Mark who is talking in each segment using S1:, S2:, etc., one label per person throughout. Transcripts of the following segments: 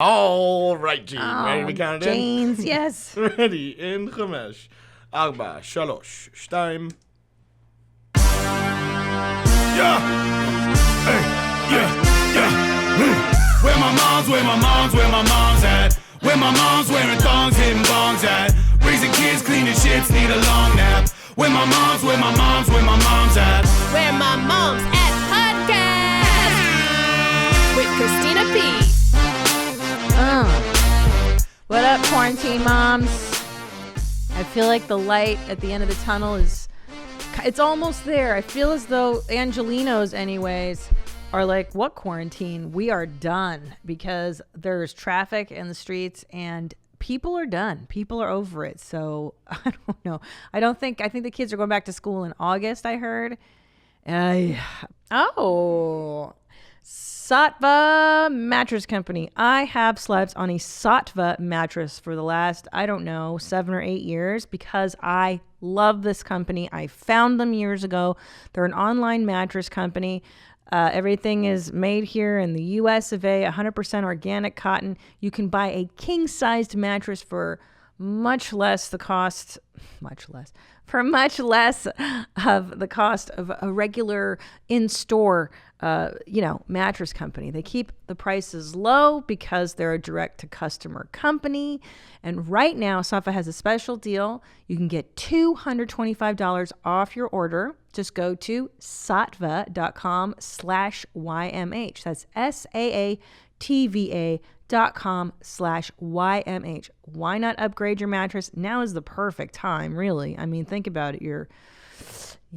S1: All right, Gene. Ready to count it in?
S2: Janes, yes.
S1: Ready in 5, 4, 3, 2.
S3: Yeah. Hey, yeah. Where my mom's at? Where my mom's wearing thongs, hitting bongs at? Raising kids, cleaning shits, need a long nap. Where my mom's at?
S4: Where My Mom's At podcast with Christina P.
S2: What up, quarantine moms? I feel like the light at the end of the tunnel it's almost there. I feel as though Angelinos anyways are like, what quarantine? We are done, because there's traffic in the streets and people are done. People are over it. So I don't know. I think the kids are going back to school in August, I heard. Sattva Mattress Company. I have slept on a Sattva mattress for the last, 7 or 8 years, because I love this company. I found them years ago. They're an online mattress company. Everything is made here in the US of A, 100% organic cotton. You can buy a king-sized mattress for much less of the cost of a regular in-store mattress company. They keep the prices low because they're a direct-to-customer company. And right now, Safa has a special deal. You can get $225 off your order. Just go to saatva.com/YMH. That's SAATVA.com/YMH. Why not upgrade your mattress? Now is the perfect time, really. I mean, think about it. You're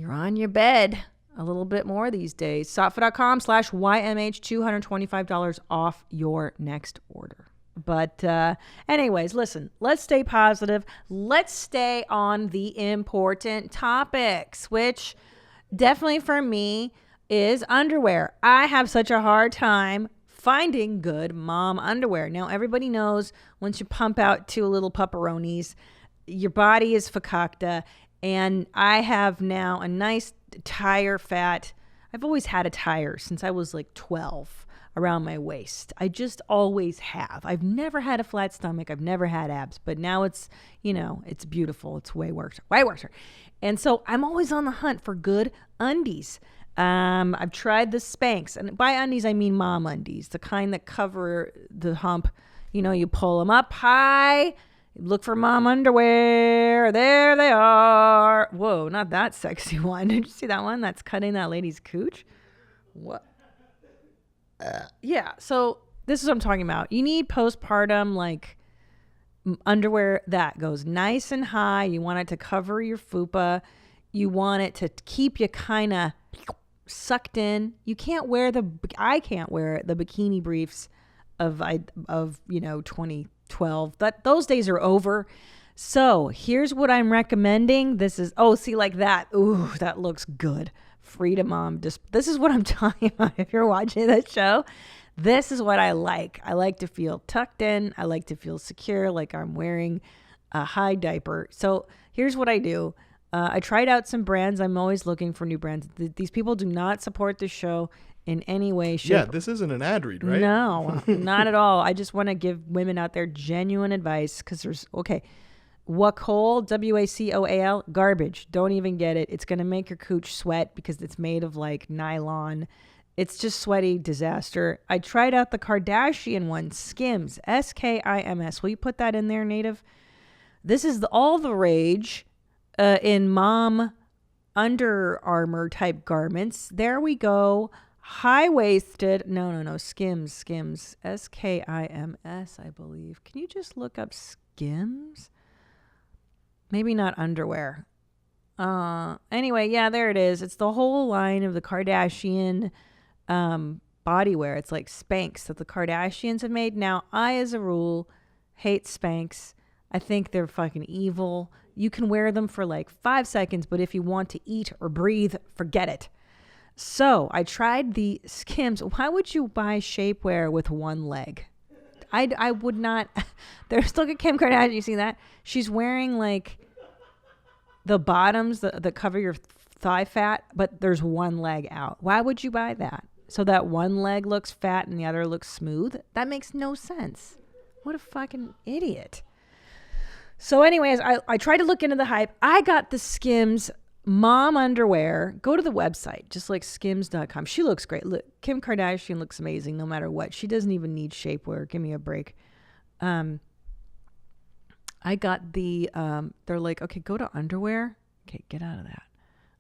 S2: on your bed a little bit more these days. Saatva.com/YMH, $225 off your next order. But anyways, listen, let's stay positive. Let's stay on the important topics, which definitely for me is underwear. I have such a hard time finding good mom underwear. Now, everybody knows once you pump out 2 little pepperonis, your body is fakakta. And I have now a nice tire fat. I've always had a tire since I was like 12 around my waist. I just always have. I've never had a flat stomach. I've never had abs, but now it's beautiful. It's way worse. And so I'm always on the hunt for good undies. I've tried the Spanx, and by undies, I mean mom undies, the kind that cover the hump. You pull them up high, look for mom underwear. There they are. Whoa, not that sexy one. Did you see that one that's cutting that lady's cooch? What? Yeah, so this is what I'm talking about. You need postpartum, underwear that goes nice and high. You want it to cover your fupa. You want it to keep you kind of sucked in. I can't wear the bikini briefs of 2012. Those days are over. So here's what I'm recommending. This is, like that. Ooh, that looks good. Freedom Mom. This is what I'm talking about. If you're watching this show, this is what I like. I like to feel tucked in. I like to feel secure, like I'm wearing a high diaper. So here's what I do. I tried out some brands. I'm always looking for new brands. These people do not support the show in any way, shape.
S1: Yeah, this isn't an ad read, right?
S2: No, not at all. I just want to give women out there genuine advice, because Wacoal, WACOAL, garbage. Don't even get it. It's going to make your cooch sweat because it's made of nylon. It's just sweaty disaster. I tried out the Kardashian one, Skims, SKIMS. Will you put that in there, Native? This is all the rage in mom Under Armour type garments. There we go. High-waisted. No. Skims. SKIMS, I believe. Can you just look up Skims? Maybe not underwear. Anyway, yeah, there it is. It's the whole line of the Kardashian bodywear. It's like Spanx that the Kardashians have made. Now, I, as a rule, hate Spanx. I think they're fucking evil. You can wear them for 5 seconds, but if you want to eat or breathe, forget it. So I tried the Skims. Why would you buy shapewear with one leg? I would not. There's, look at Kim Kardashian. You see that? She's wearing the bottoms that cover your thigh fat, but there's one leg out. Why would you buy that? so that one leg looks fat and the other looks smooth. That makes no sense. What a fucking idiot. So anyways, I tried to look into the hype. I got the Skims mom underwear. Go to the website, just like skims.com. She looks great. Look, Kim Kardashian looks amazing no matter what. She doesn't even need shapewear. Give me a break. I got the, they're like, okay, go to underwear. Okay, get out of that.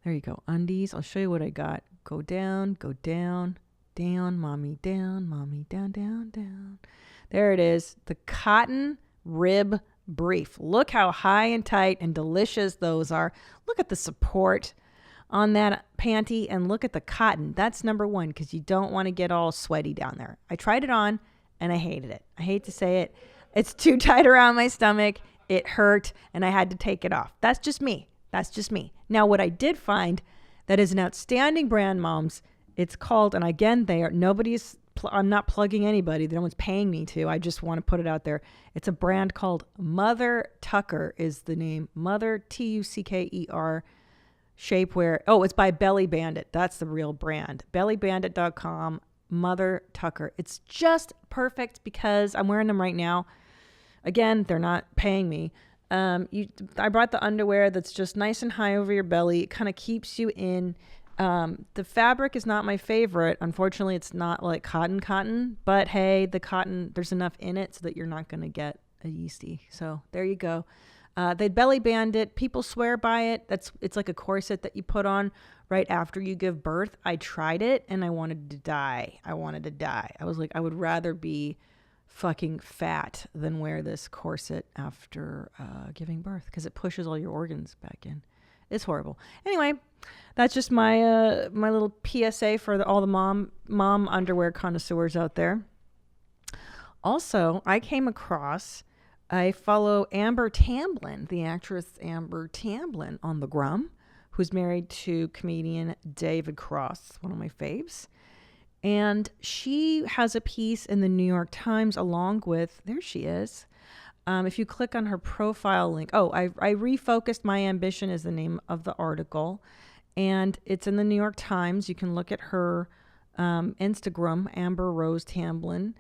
S2: There you go. Undies. I'll show you what I got. Go down, down, mommy, down, down. There it is. The cotton rib brief. Look how high and tight and delicious those are. Look at the support on that panty and look at the cotton. That's number one because you don't want to get all sweaty down there. I tried it on and I hated it. I hate to say it. It's too tight around my stomach. It hurt and I had to take it off. That's just me. Now, what I did find that is an outstanding brand, moms, it's called, and again, I'm not plugging anybody. No one's paying me to. I just want to put it out there. It's a brand called Mother Tucker is the name. Mother, Tucker, shapewear. Oh, it's by Belly Bandit. That's the real brand. Bellybandit.com, Mother Tucker. It's just perfect because I'm wearing them right now. Again, they're not paying me. I brought the underwear that's just nice and high over your belly. It kind of keeps you in. The fabric is not my favorite. Unfortunately, it's not like cotton, but hey, the cotton, there's enough in it so that you're not going to get a yeasty. So there you go. They belly band it. People swear by it. It's like a corset that you put on right after you give birth. I tried it and I wanted to die. I was like, I would rather be fucking fat than wear this corset after giving birth because it pushes all your organs back in. It's horrible. Anyway, that's just my my little PSA for all the mom underwear connoisseurs out there. Also, I follow Amber Tamblyn, the actress Amber Tamblyn on the Grum, who's married to comedian David Cross, one of my faves. And she has a piece in the New York Times along with, there she is. If you click on her profile link, I refocused My Ambition is the name of the article. And it's in the New York Times. You can look at her Instagram, Amber Rose Tamblyn.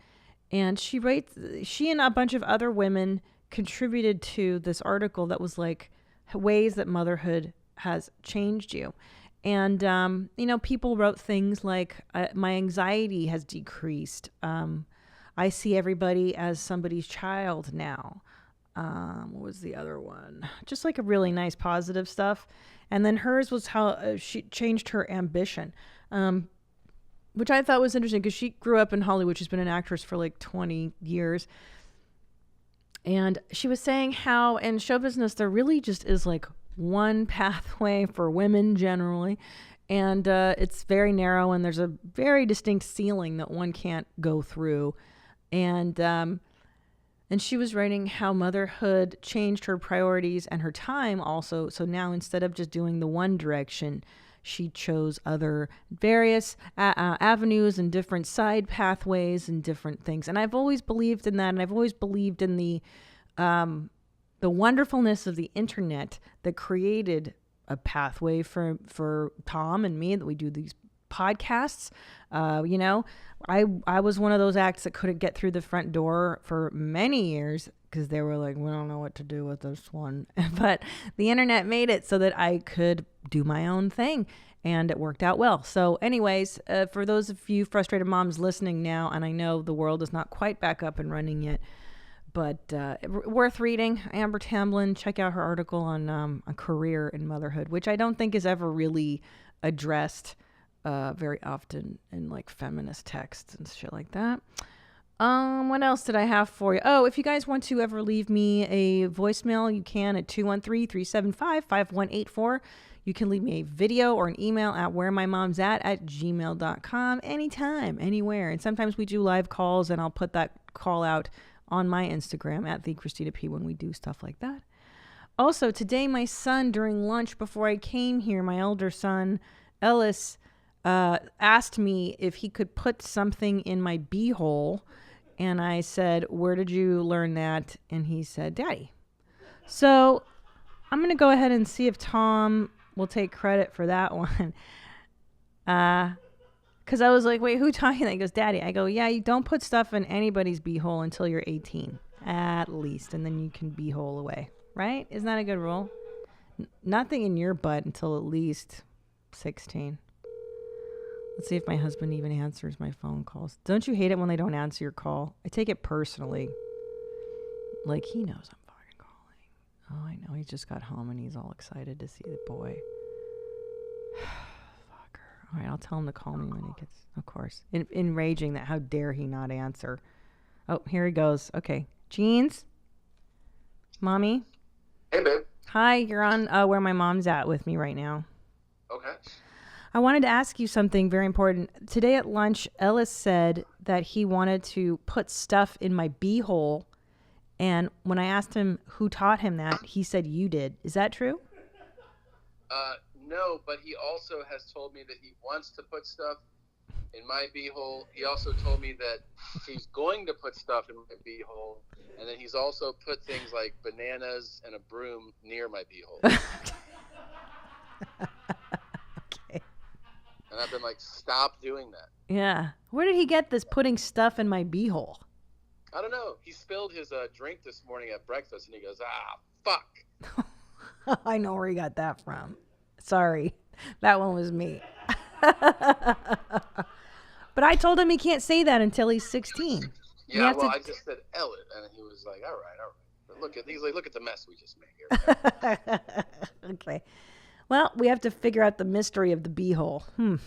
S2: And she and a bunch of other women contributed to this article that was like ways that motherhood has changed you. And, people wrote things like, my anxiety has decreased. I see everybody as somebody's child now. What was the other one? Just like a really nice positive stuff. And then hers was how she changed her ambition, which I thought was interesting because she grew up in Hollywood. She's been an actress for like 20 years. And she was saying how in show business, there really just is like one pathway for women generally. And it's very narrow and there's a very distinct ceiling that one can't go through. And she was writing how motherhood changed her priorities and her time also. So now instead of just doing the one direction, she chose other various avenues and different side pathways and different things. And I've always believed in that. And I've always believed in the wonderfulness of the internet that created a pathway for Tom and me, that we do these podcasts. I was one of those acts that couldn't get through the front door for many years because they were like, we don't know what to do with this one. But the internet made it so that I could do my own thing, and it worked out well. So anyways, for those of you frustrated moms listening now, and I know the world is not quite back up and running yet, but worth reading. Amber Tamblyn, check out her article on a career in motherhood, which I don't think is ever really addressed very often in like feminist texts and shit like that. What else did I have for you? Oh, if you guys want to ever leave me a voicemail, you can at 213-375-5184. You can leave me a video or an email at WhereMyMomsAt@gmail.com anytime, anywhere. And sometimes we do live calls, and I'll put that call out on my Instagram at the Christina P when we do stuff like that. Also, today my son, during lunch before I came here, my elder son, Ellis, asked me if he could put something in my beehole. And I said, where did you learn that? And he said, Daddy. So I'm going to go ahead and see if Tom will take credit for that one. Because I was like, wait, who taught you that? He goes, Daddy. I go, yeah, you don't put stuff in anybody's beehole until you're 18, at least. And then you can beehole away, right? Isn't that a good rule? Nothing in your butt until at least 16. Let's see if my husband even answers my phone calls. Don't you hate it when they don't answer your call? I take it personally. Like, he knows I'm fucking calling. Oh, I know. He just got home and he's all excited to see the boy. Fucker. All right, I'll tell him to call me when he gets, of course. Enraging that how dare he not answer. Oh, here he goes. Okay. Jeans? Mommy?
S5: Hey, babe.
S2: Hi, you're on Where My Mom's At with me right now.
S5: Okay.
S2: I wanted to ask you something very important. Today at lunch, Ellis said that he wanted to put stuff in my beehole. And when I asked him who taught him that, he said you did. Is that true?
S5: No, but he also has told me that he wants to put stuff in my beehole. He also told me that he's going to put stuff in my beehole. And then he's also put things like bananas and a broom near my beehole.
S2: Okay.
S5: And I've been like, stop doing that.
S2: Yeah. Where did he get this putting stuff in my beehole?
S5: I don't know. He spilled his drink this morning at breakfast, and he goes, fuck.
S2: I know where he got that from. Sorry. That one was me. But I told him he can't say that until he's 16.
S5: Yeah, well, I just said Elliot, and he was like, all right. But he's like, look at the mess we just made here.
S2: Okay. Well, we have to figure out the mystery of the beehole. All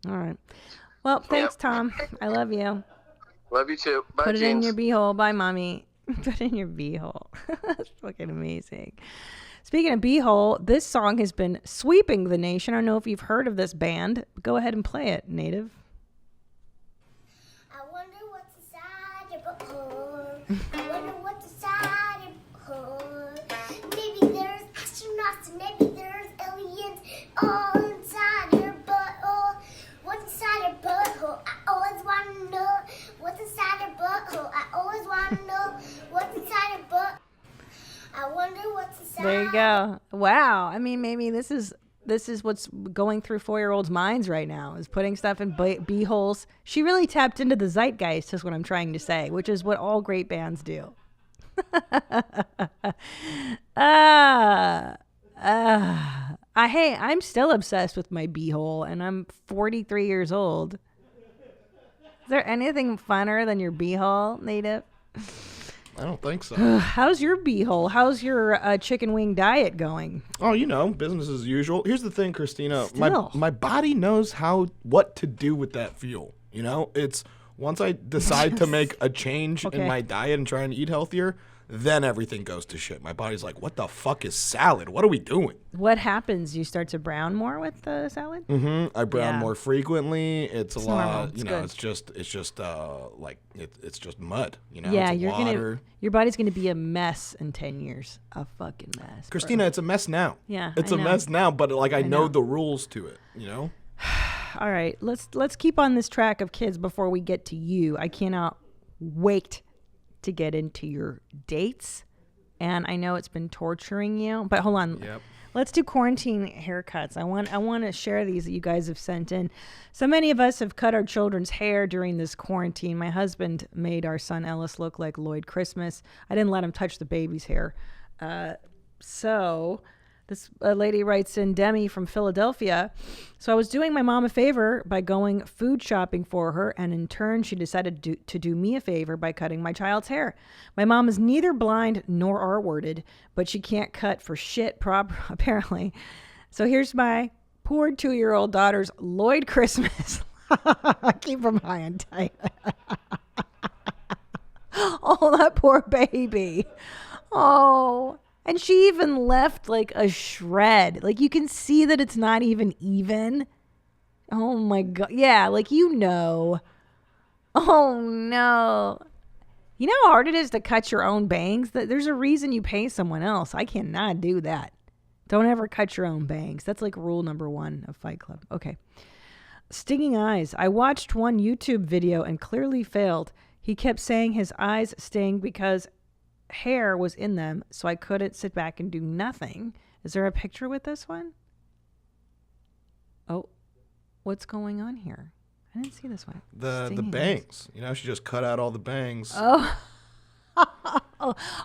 S2: right. Well, thanks, Tom. I love you.
S5: Love you too. Bye,
S2: Put it
S5: Jeans.
S2: in your beehole. Bye, Mommy. Put it in your beehole. That's fucking amazing. Speaking of beehole, this song has been sweeping the nation. I don't know if you've heard of this band. Go ahead and play it, Native.
S6: I wonder what's inside your butthole. I wonder what's inside your butthole. Maybe there's astronauts and maybe there's aliens all inside your butthole. What's inside your butthole? I always want to know. What's inside your butthole? I always want to know. What's inside your butt? I wonder what's inside.
S2: There you go. Wow. I mean, maybe this is what's going through 4-year-olds' minds right now, is putting stuff in beeholes. She really tapped into the zeitgeist, is what I'm trying to say, which is what all great bands do. Hey, I'm still obsessed with my beehole, and I'm 43 years old. Is there anything funner than your beehole, Native?
S1: I don't think so.
S2: How's your beehole? How's your chicken wing diet going?
S1: Oh, business as usual. Here's the thing, Christina.
S2: Still.
S1: My body knows what to do with that fuel. It's once I decide to make a change in my diet and try and eat healthier, then everything goes to shit. My body's like, what the fuck is salad? What are we doing?
S2: What happens? You start to brown more with the salad?
S1: Mm-hmm. I brown more frequently. It's a lot.
S2: Normal.
S1: It's just mud.
S2: Yeah,
S1: it's water.
S2: your body's gonna be a mess in 10 years. A fucking mess,
S1: Christina,
S2: bro.
S1: it's a mess now.
S2: Yeah,
S1: it's
S2: I
S1: a
S2: know.
S1: mess now. But I know
S2: know.
S1: the rules to it.
S2: All right, let's keep on this track of kids before we get to you. I cannot wait to get into your dates, and I know it's been torturing you, but hold on.
S1: Yep.
S2: Let's do quarantine haircuts. I want to share these that you guys have sent in. So many of us have cut our children's hair during this quarantine. My husband made our son Ellis look like Lloyd Christmas. I didn't let him touch the baby's hair. So this lady writes in, Demi from Philadelphia. So I was doing my mom a favor by going food shopping for her, and in turn she decided to do me a favor by cutting my child's hair. My mom is neither blind nor R-worded, but she can't cut for shit apparently. So here's my poor 2-year-old daughter's Lloyd Christmas. Keep them high and tight. Oh, that poor baby. Oh. And she even left like a shred. Like you can see that it's not even. Oh my God. Yeah, Oh no. You know how hard it is to cut your own bangs? There's a reason you pay someone else. I cannot do that. Don't ever cut your own bangs. That's like rule number 1 of Fight Club. Okay. Stinging eyes. I watched one YouTube video and clearly failed. He kept saying his eyes sting because hair was in them, so I couldn't sit back and do nothing. Is there a picture with this one? Oh, what's going on here? I didn't see this one.
S1: The
S2: Stinging
S1: bangs. You know, she just cut out all the bangs.
S2: Oh.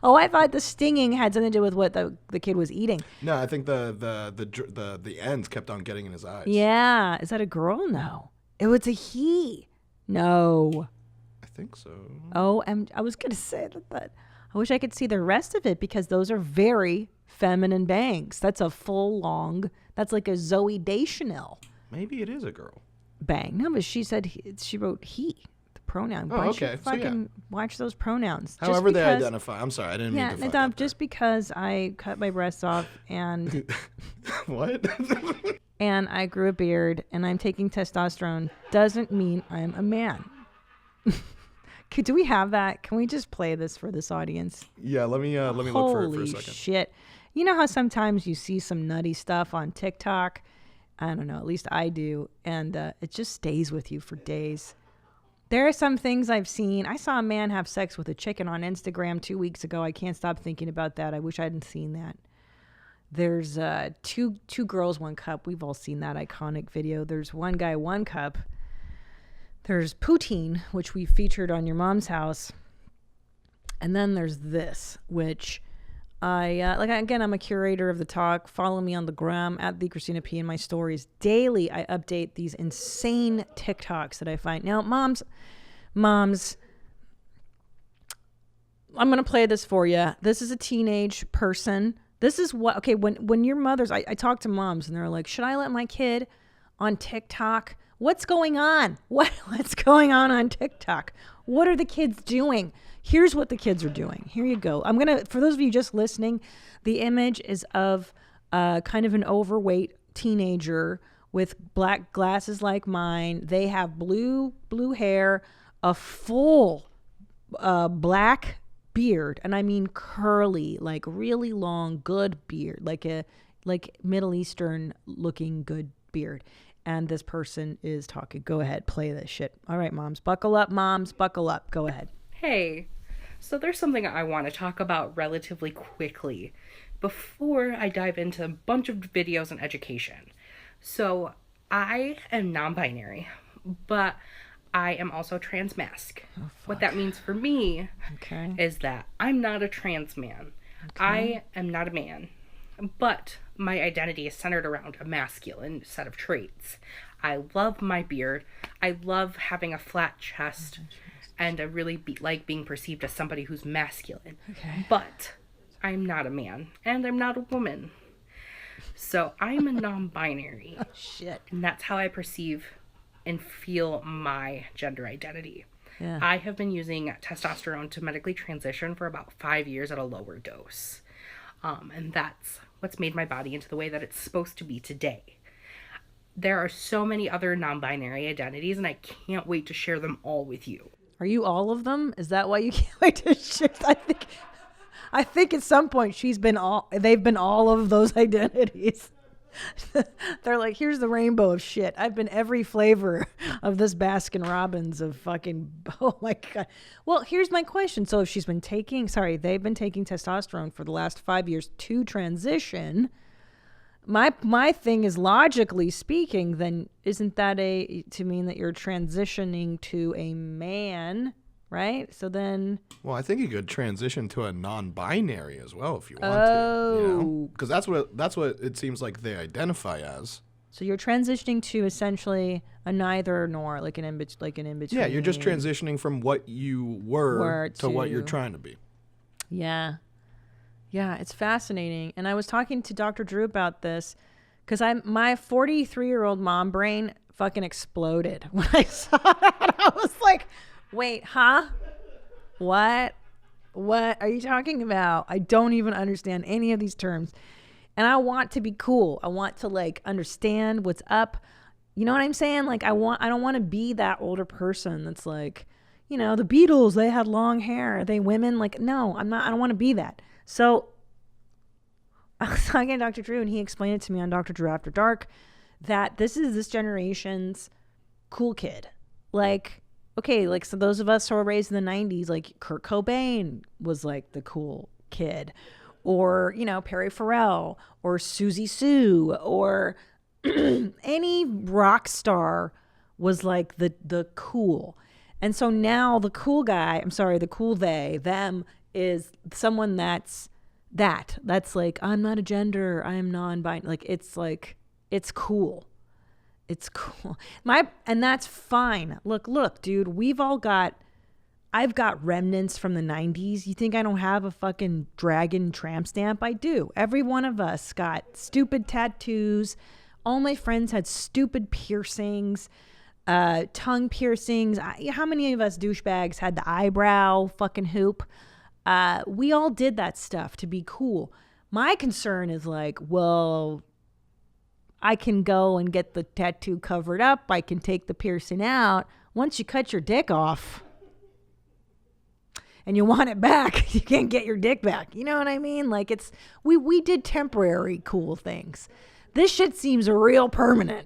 S2: Oh, I thought the stinging had something to do with what the kid was eating.
S1: No, I think the ends kept on getting in his eyes.
S2: Yeah. Is that a girl? No. It was a he. No.
S1: I think so.
S2: Oh, I was going to say that. I wish I could see the rest of it because those are very feminine bangs. That's a full long, that's like a Zoe Deschanel
S1: Maybe it is a girl.
S2: bang. No, but she said, she wrote he, the pronoun.
S1: Oh,
S2: Why don't you
S1: okay. So, yeah.
S2: fucking watch those pronouns? Just
S1: However they
S2: because-
S1: identify. I'm sorry, I didn't mean to fuck
S2: Nadav,
S1: up
S2: just because I cut my breasts off and
S1: there. What?
S2: and I grew a beard and I'm taking testosterone doesn't mean I'm a man. Do we have that? Can we just play this for this audience?
S1: Yeah, let me look for it for a
S2: Holy
S1: second.
S2: shit. You know how sometimes you see some nutty stuff on TikTok? I don't know, at least I do. And it just stays with you for days. There are some things I've seen. I saw a man have sex with a chicken on Instagram 2 weeks ago. I can't stop thinking about that. I wish I hadn't seen that. There's two girls, one cup. We've all seen that iconic video. There's one guy, one cup. There's poutine, which we featured on Your Mom's House. And then there's this, which again, I'm a curator of the talk. Follow me on the gram at the Christina P in my stories. Daily, I update these insane TikToks that I find. Now, moms, I'm going to play this for you. This is a teenage person. This is what, okay, when your mothers, I talk to moms and they're like, should I let my kid on TikTok? What's going on? What's going on TikTok? What are the kids doing? Here's what the kids are doing. Here you go. For those of you just listening, the image is of kind of an overweight teenager with black glasses like mine. They have blue hair, a full black beard, and I mean curly, like really long, good beard, like Middle Eastern looking good beard. And this person is talking. Go ahead, play this shit. All right, moms, buckle up. Moms, buckle up. Go ahead.
S7: Hey, so there's something I want to talk about relatively quickly before I dive into a bunch of videos and education. So I am non-binary, but I am also trans-masc. What that means for me is that I'm not a trans man. I am not a man, but my identity is centered around a masculine set of traits. I love my beard. I love having a flat chest. And I really like being perceived as somebody who's masculine. Okay. But I'm not a man. And I'm not a woman. So I'm a non-binary.
S2: Oh, shit.
S7: And that's how I perceive and feel my gender identity.
S2: Yeah.
S7: I have been using testosterone to medically transition for about 5 years at a lower dose. And that's what's made my body into the way that it's supposed to be today. There are so many other non-binary identities, and I can't wait to share them all with you.
S2: Are you all of them? Is that why you can't wait to shift? I think at some point they've been all of those identities. They're like, here's the rainbow of shit. I've been every flavor of this Baskin Robbins of fucking, oh my God. Well, here's my question. So if they've been taking testosterone for the last 5 years to transition, my thing is, logically speaking, then isn't that to mean that you're transitioning to a man, right? So then,
S1: well, I think you could transition to a non-binary as well if you want to. You know? Because that's what it seems like they identify as.
S2: So you're transitioning to essentially a neither nor, like an in between.
S1: Yeah, you're just transitioning from what you were to what you're trying to be.
S2: Yeah. Yeah, it's fascinating. And I was talking to Dr. Drew about this because my 43-year-old mom brain fucking exploded when I saw that. I was like, wait, huh? What are you talking about? I don't even understand any of these terms. And I want to be cool. I want to like understand what's up. You know what I'm saying? Like I don't want to be that older person that's like, you know, the Beatles, they had long hair. Are they women? Like, no, I'm not. I don't want to be that. So I was talking to Dr. Drew, and he explained it to me on Dr. Drew After Dark that this is this generation's cool kid. Like, okay, like, so those of us who were raised in the 90s, like Kurt Cobain was like the cool kid, or, you know, Perry Farrell, or Susie Sue, or any rock star was like the cool. And so now the cool guy, the cool they, them is someone that's like, I'm not a gender, I am non-binary. Like, it's cool. It's cool. And that's fine. Look, dude, I've got remnants from the 90s. You think I don't have a fucking dragon tramp stamp? I do. Every one of us got stupid tattoos. All my friends had stupid piercings, tongue piercings. How many of us douchebags had the eyebrow fucking hoop? We all did that stuff to be cool. My concern is like, well, I can go and get the tattoo covered up. I can take the piercing out. Once you cut your dick off and you want it back, you can't get your dick back. You know what I mean? Like, we did temporary cool things. This shit seems real permanent.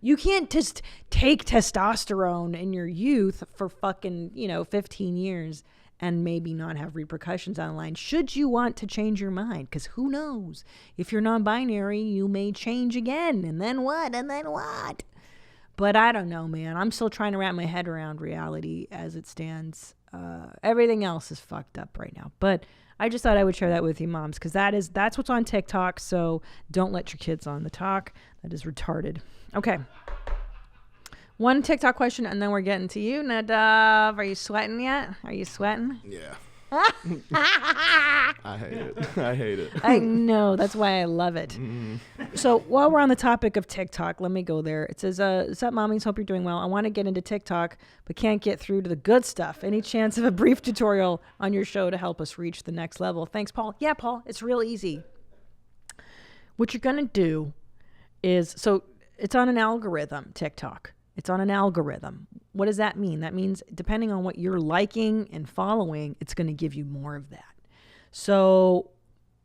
S2: You can't just take testosterone in your youth for fucking, 15 years and maybe not have repercussions on the line should you want to change your mind. Because who knows? If you're non-binary, you may change again. And then what? But I don't know, man. I'm still trying to wrap my head around reality as it stands. Everything else is fucked up right now. But I just thought I would share that with you, moms, because that's what's on TikTok. So don't let your kids on the talk. That is retarded. Okay. One TikTok question, and then we're getting to you, Nadav. Are you sweating yet? Are you sweating?
S1: Yeah. I hate it.
S2: I know. That's why I love it. So while we're on the topic of TikTok, let me go there. It says, "What's up, mommies? Hope you're doing well. I want to get into TikTok, but can't get through to the good stuff. Any chance of a brief tutorial on your show to help us reach the next level? Thanks, Paul." Yeah, Paul. It's real easy. What you're gonna do is, so it's on an algorithm, TikTok. It's on an algorithm. What does that mean? That means depending on what you're liking and following, it's going to give you more of that. So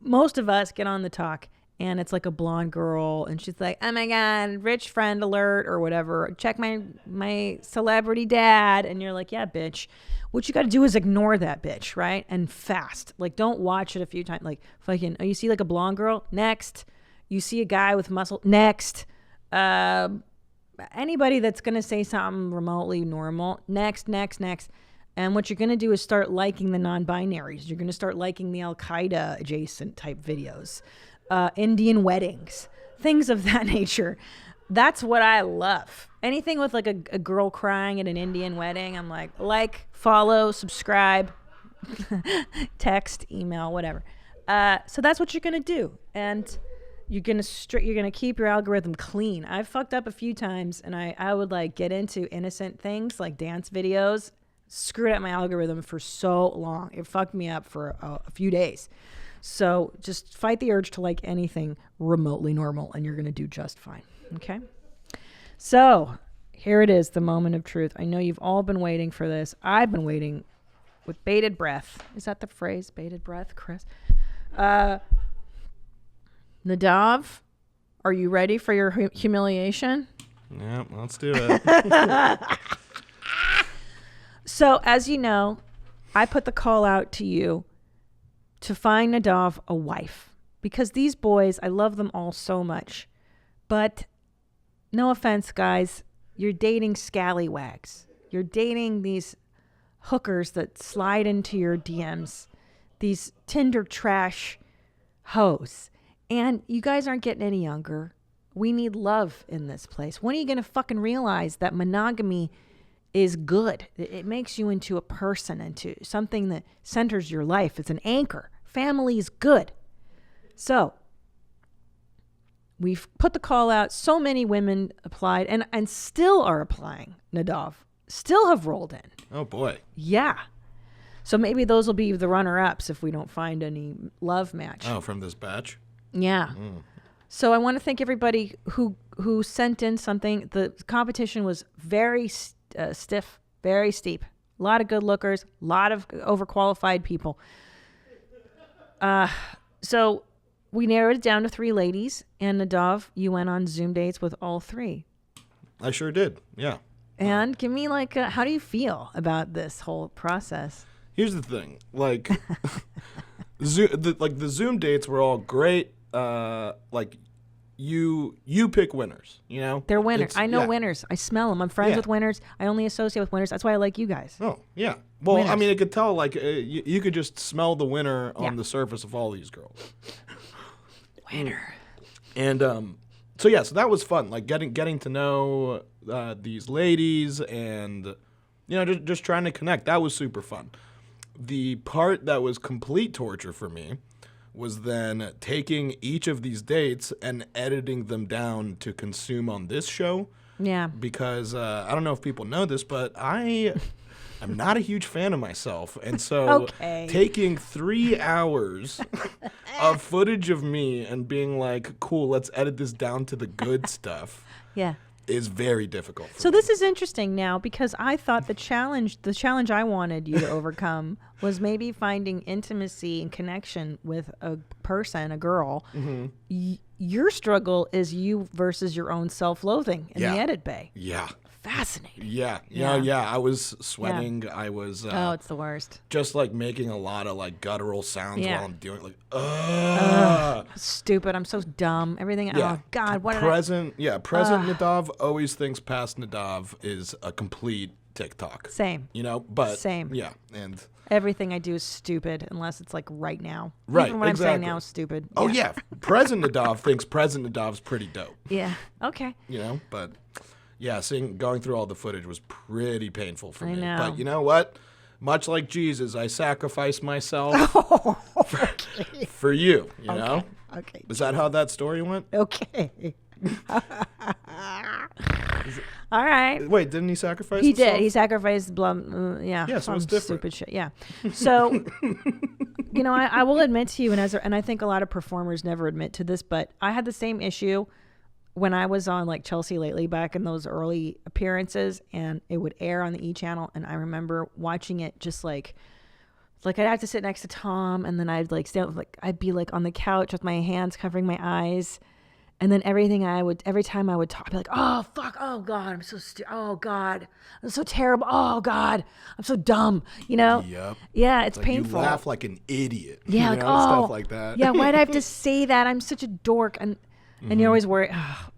S2: most of us get on the talk and it's like a blonde girl and she's like, oh my God, rich friend alert or whatever. Check my celebrity dad. And you're like, yeah, bitch. What you got to do is ignore that bitch, right? And fast. Like, don't watch it a few times. Like, fucking, you see like a blonde girl? Next. You see a guy with muscle? Next. Anybody that's going to say something remotely normal, next. And what you're going to do is start liking the non-binaries. You're going to start liking the Al-Qaeda adjacent type videos, Indian weddings, things of that nature. That's what I love. Anything with like a girl crying at an Indian wedding, I'm like, follow, subscribe, text, email, whatever. So that's what you're going to do. And you're gonna keep your algorithm clean. I've fucked up a few times, and I would like get into innocent things like dance videos. Screwed up my algorithm for so long. It fucked me up for a few days. So just fight the urge to like anything remotely normal, and you're gonna do just fine. Okay. So here it is, the moment of truth. I know you've all been waiting for this. I've been waiting with bated breath. Is that the phrase? Bated breath, Chris? Nadav, are you ready for your humiliation?
S1: Yeah, let's do it.
S2: So, as you know, I put the call out to you to find Nadav a wife. Because these boys, I love them all so much. But, no offense, guys, you're dating scallywags. You're dating these hookers that slide into your DMs. These Tinder trash hoes. And you guys aren't getting any younger. We need love in this place. When are you going to fucking realize that monogamy is good? It makes you into a person, into something that centers your life. It's an anchor. Family is good. So we've put the call out. So many women applied and still are applying, Nadav. Still have rolled in.
S1: Oh, boy.
S2: Yeah. So maybe those will be the runner-ups if we don't find any love match.
S1: Oh, from this batch?
S2: Yeah. So I want to thank everybody who sent in something. The competition was very stiff, very steep. A lot of good lookers, a lot of overqualified people. So we narrowed it down to 3 ladies, and Nadav, you went on Zoom dates with all 3.
S1: I sure did, yeah.
S2: And give me like, how do you feel about this whole process?
S1: Here's the thing, like, the Zoom dates were all great. Like, you pick winners, you know?
S2: They're winners. I know
S1: yeah.
S2: winners. I smell them. I'm friends
S1: Yeah.
S2: with winners. I only associate with winners. That's why I like you guys.
S1: Oh, yeah. Well,
S2: Winners.
S1: I mean, I could tell, like, you could just smell the winner on the surface of all these girls.
S2: Winner.
S1: And so that was fun. Like getting to know these ladies and just trying to connect. That was super fun. The part that was complete torture for me was then taking each of these dates and editing them down to consume on this show.
S2: Yeah.
S1: Because I don't know if people know this, but I'm not a huge fan of myself. And so taking 3 hours of footage of me and being like, cool, let's edit this down to the good stuff
S2: Yeah.
S1: is very difficult.
S2: So this is interesting now because I thought the challenge I wanted you to overcome was maybe finding intimacy and connection with a person, a girl.
S1: Mm-hmm.
S2: Your struggle is you versus your own self-loathing in the edit bay.
S1: Yeah.
S2: Fascinating.
S1: Yeah. I was sweating. Yeah. I was.
S2: It's the worst.
S1: Just like making a lot of like guttural sounds while I'm doing it. Like,
S2: stupid. I'm so dumb. Everything.
S1: Yeah.
S2: Oh God. What
S1: present Nadav always thinks past Nadav is a complete TikTok.
S2: Same.
S1: But
S2: same.
S1: Yeah, and
S2: everything I do is stupid unless it's like right now.
S1: Right.
S2: Even what
S1: exactly.
S2: I'm saying now is stupid.
S1: Oh yeah. Present Nadav thinks present Nadav's pretty dope.
S2: Yeah. Okay.
S1: But. Yeah, going through all the footage was pretty painful for me.
S2: know.
S1: But you know what? Much like Jesus, I sacrificed myself for you, you know?
S2: Okay.
S1: Is that how that story went?
S2: Okay. All right.
S1: Wait, didn't he sacrifice
S2: He
S1: himself?
S2: did. He sacrificed blood. Yeah.
S1: Yeah, so
S2: some
S1: it's different.
S2: stupid shit. Yeah. So, I will admit to you, and I think a lot of performers never admit to this, but I had the same issue when I was on like Chelsea Lately back in those early appearances, and it would air on the E channel, and I remember watching it just like I'd have to sit next to Tom, and then I'd like stand I'd be like on the couch with my hands covering my eyes, and then every time I would talk, I'd be like, oh fuck, oh God, I'm so oh God, I'm so terrible, oh God, I'm so dumb,
S1: Yep.
S2: Yeah, it's
S1: like
S2: painful.
S1: You laugh like an idiot.
S2: Yeah,
S1: stuff like that.
S2: Yeah, why'd I have to say that? I'm such a dork, and you're always worried.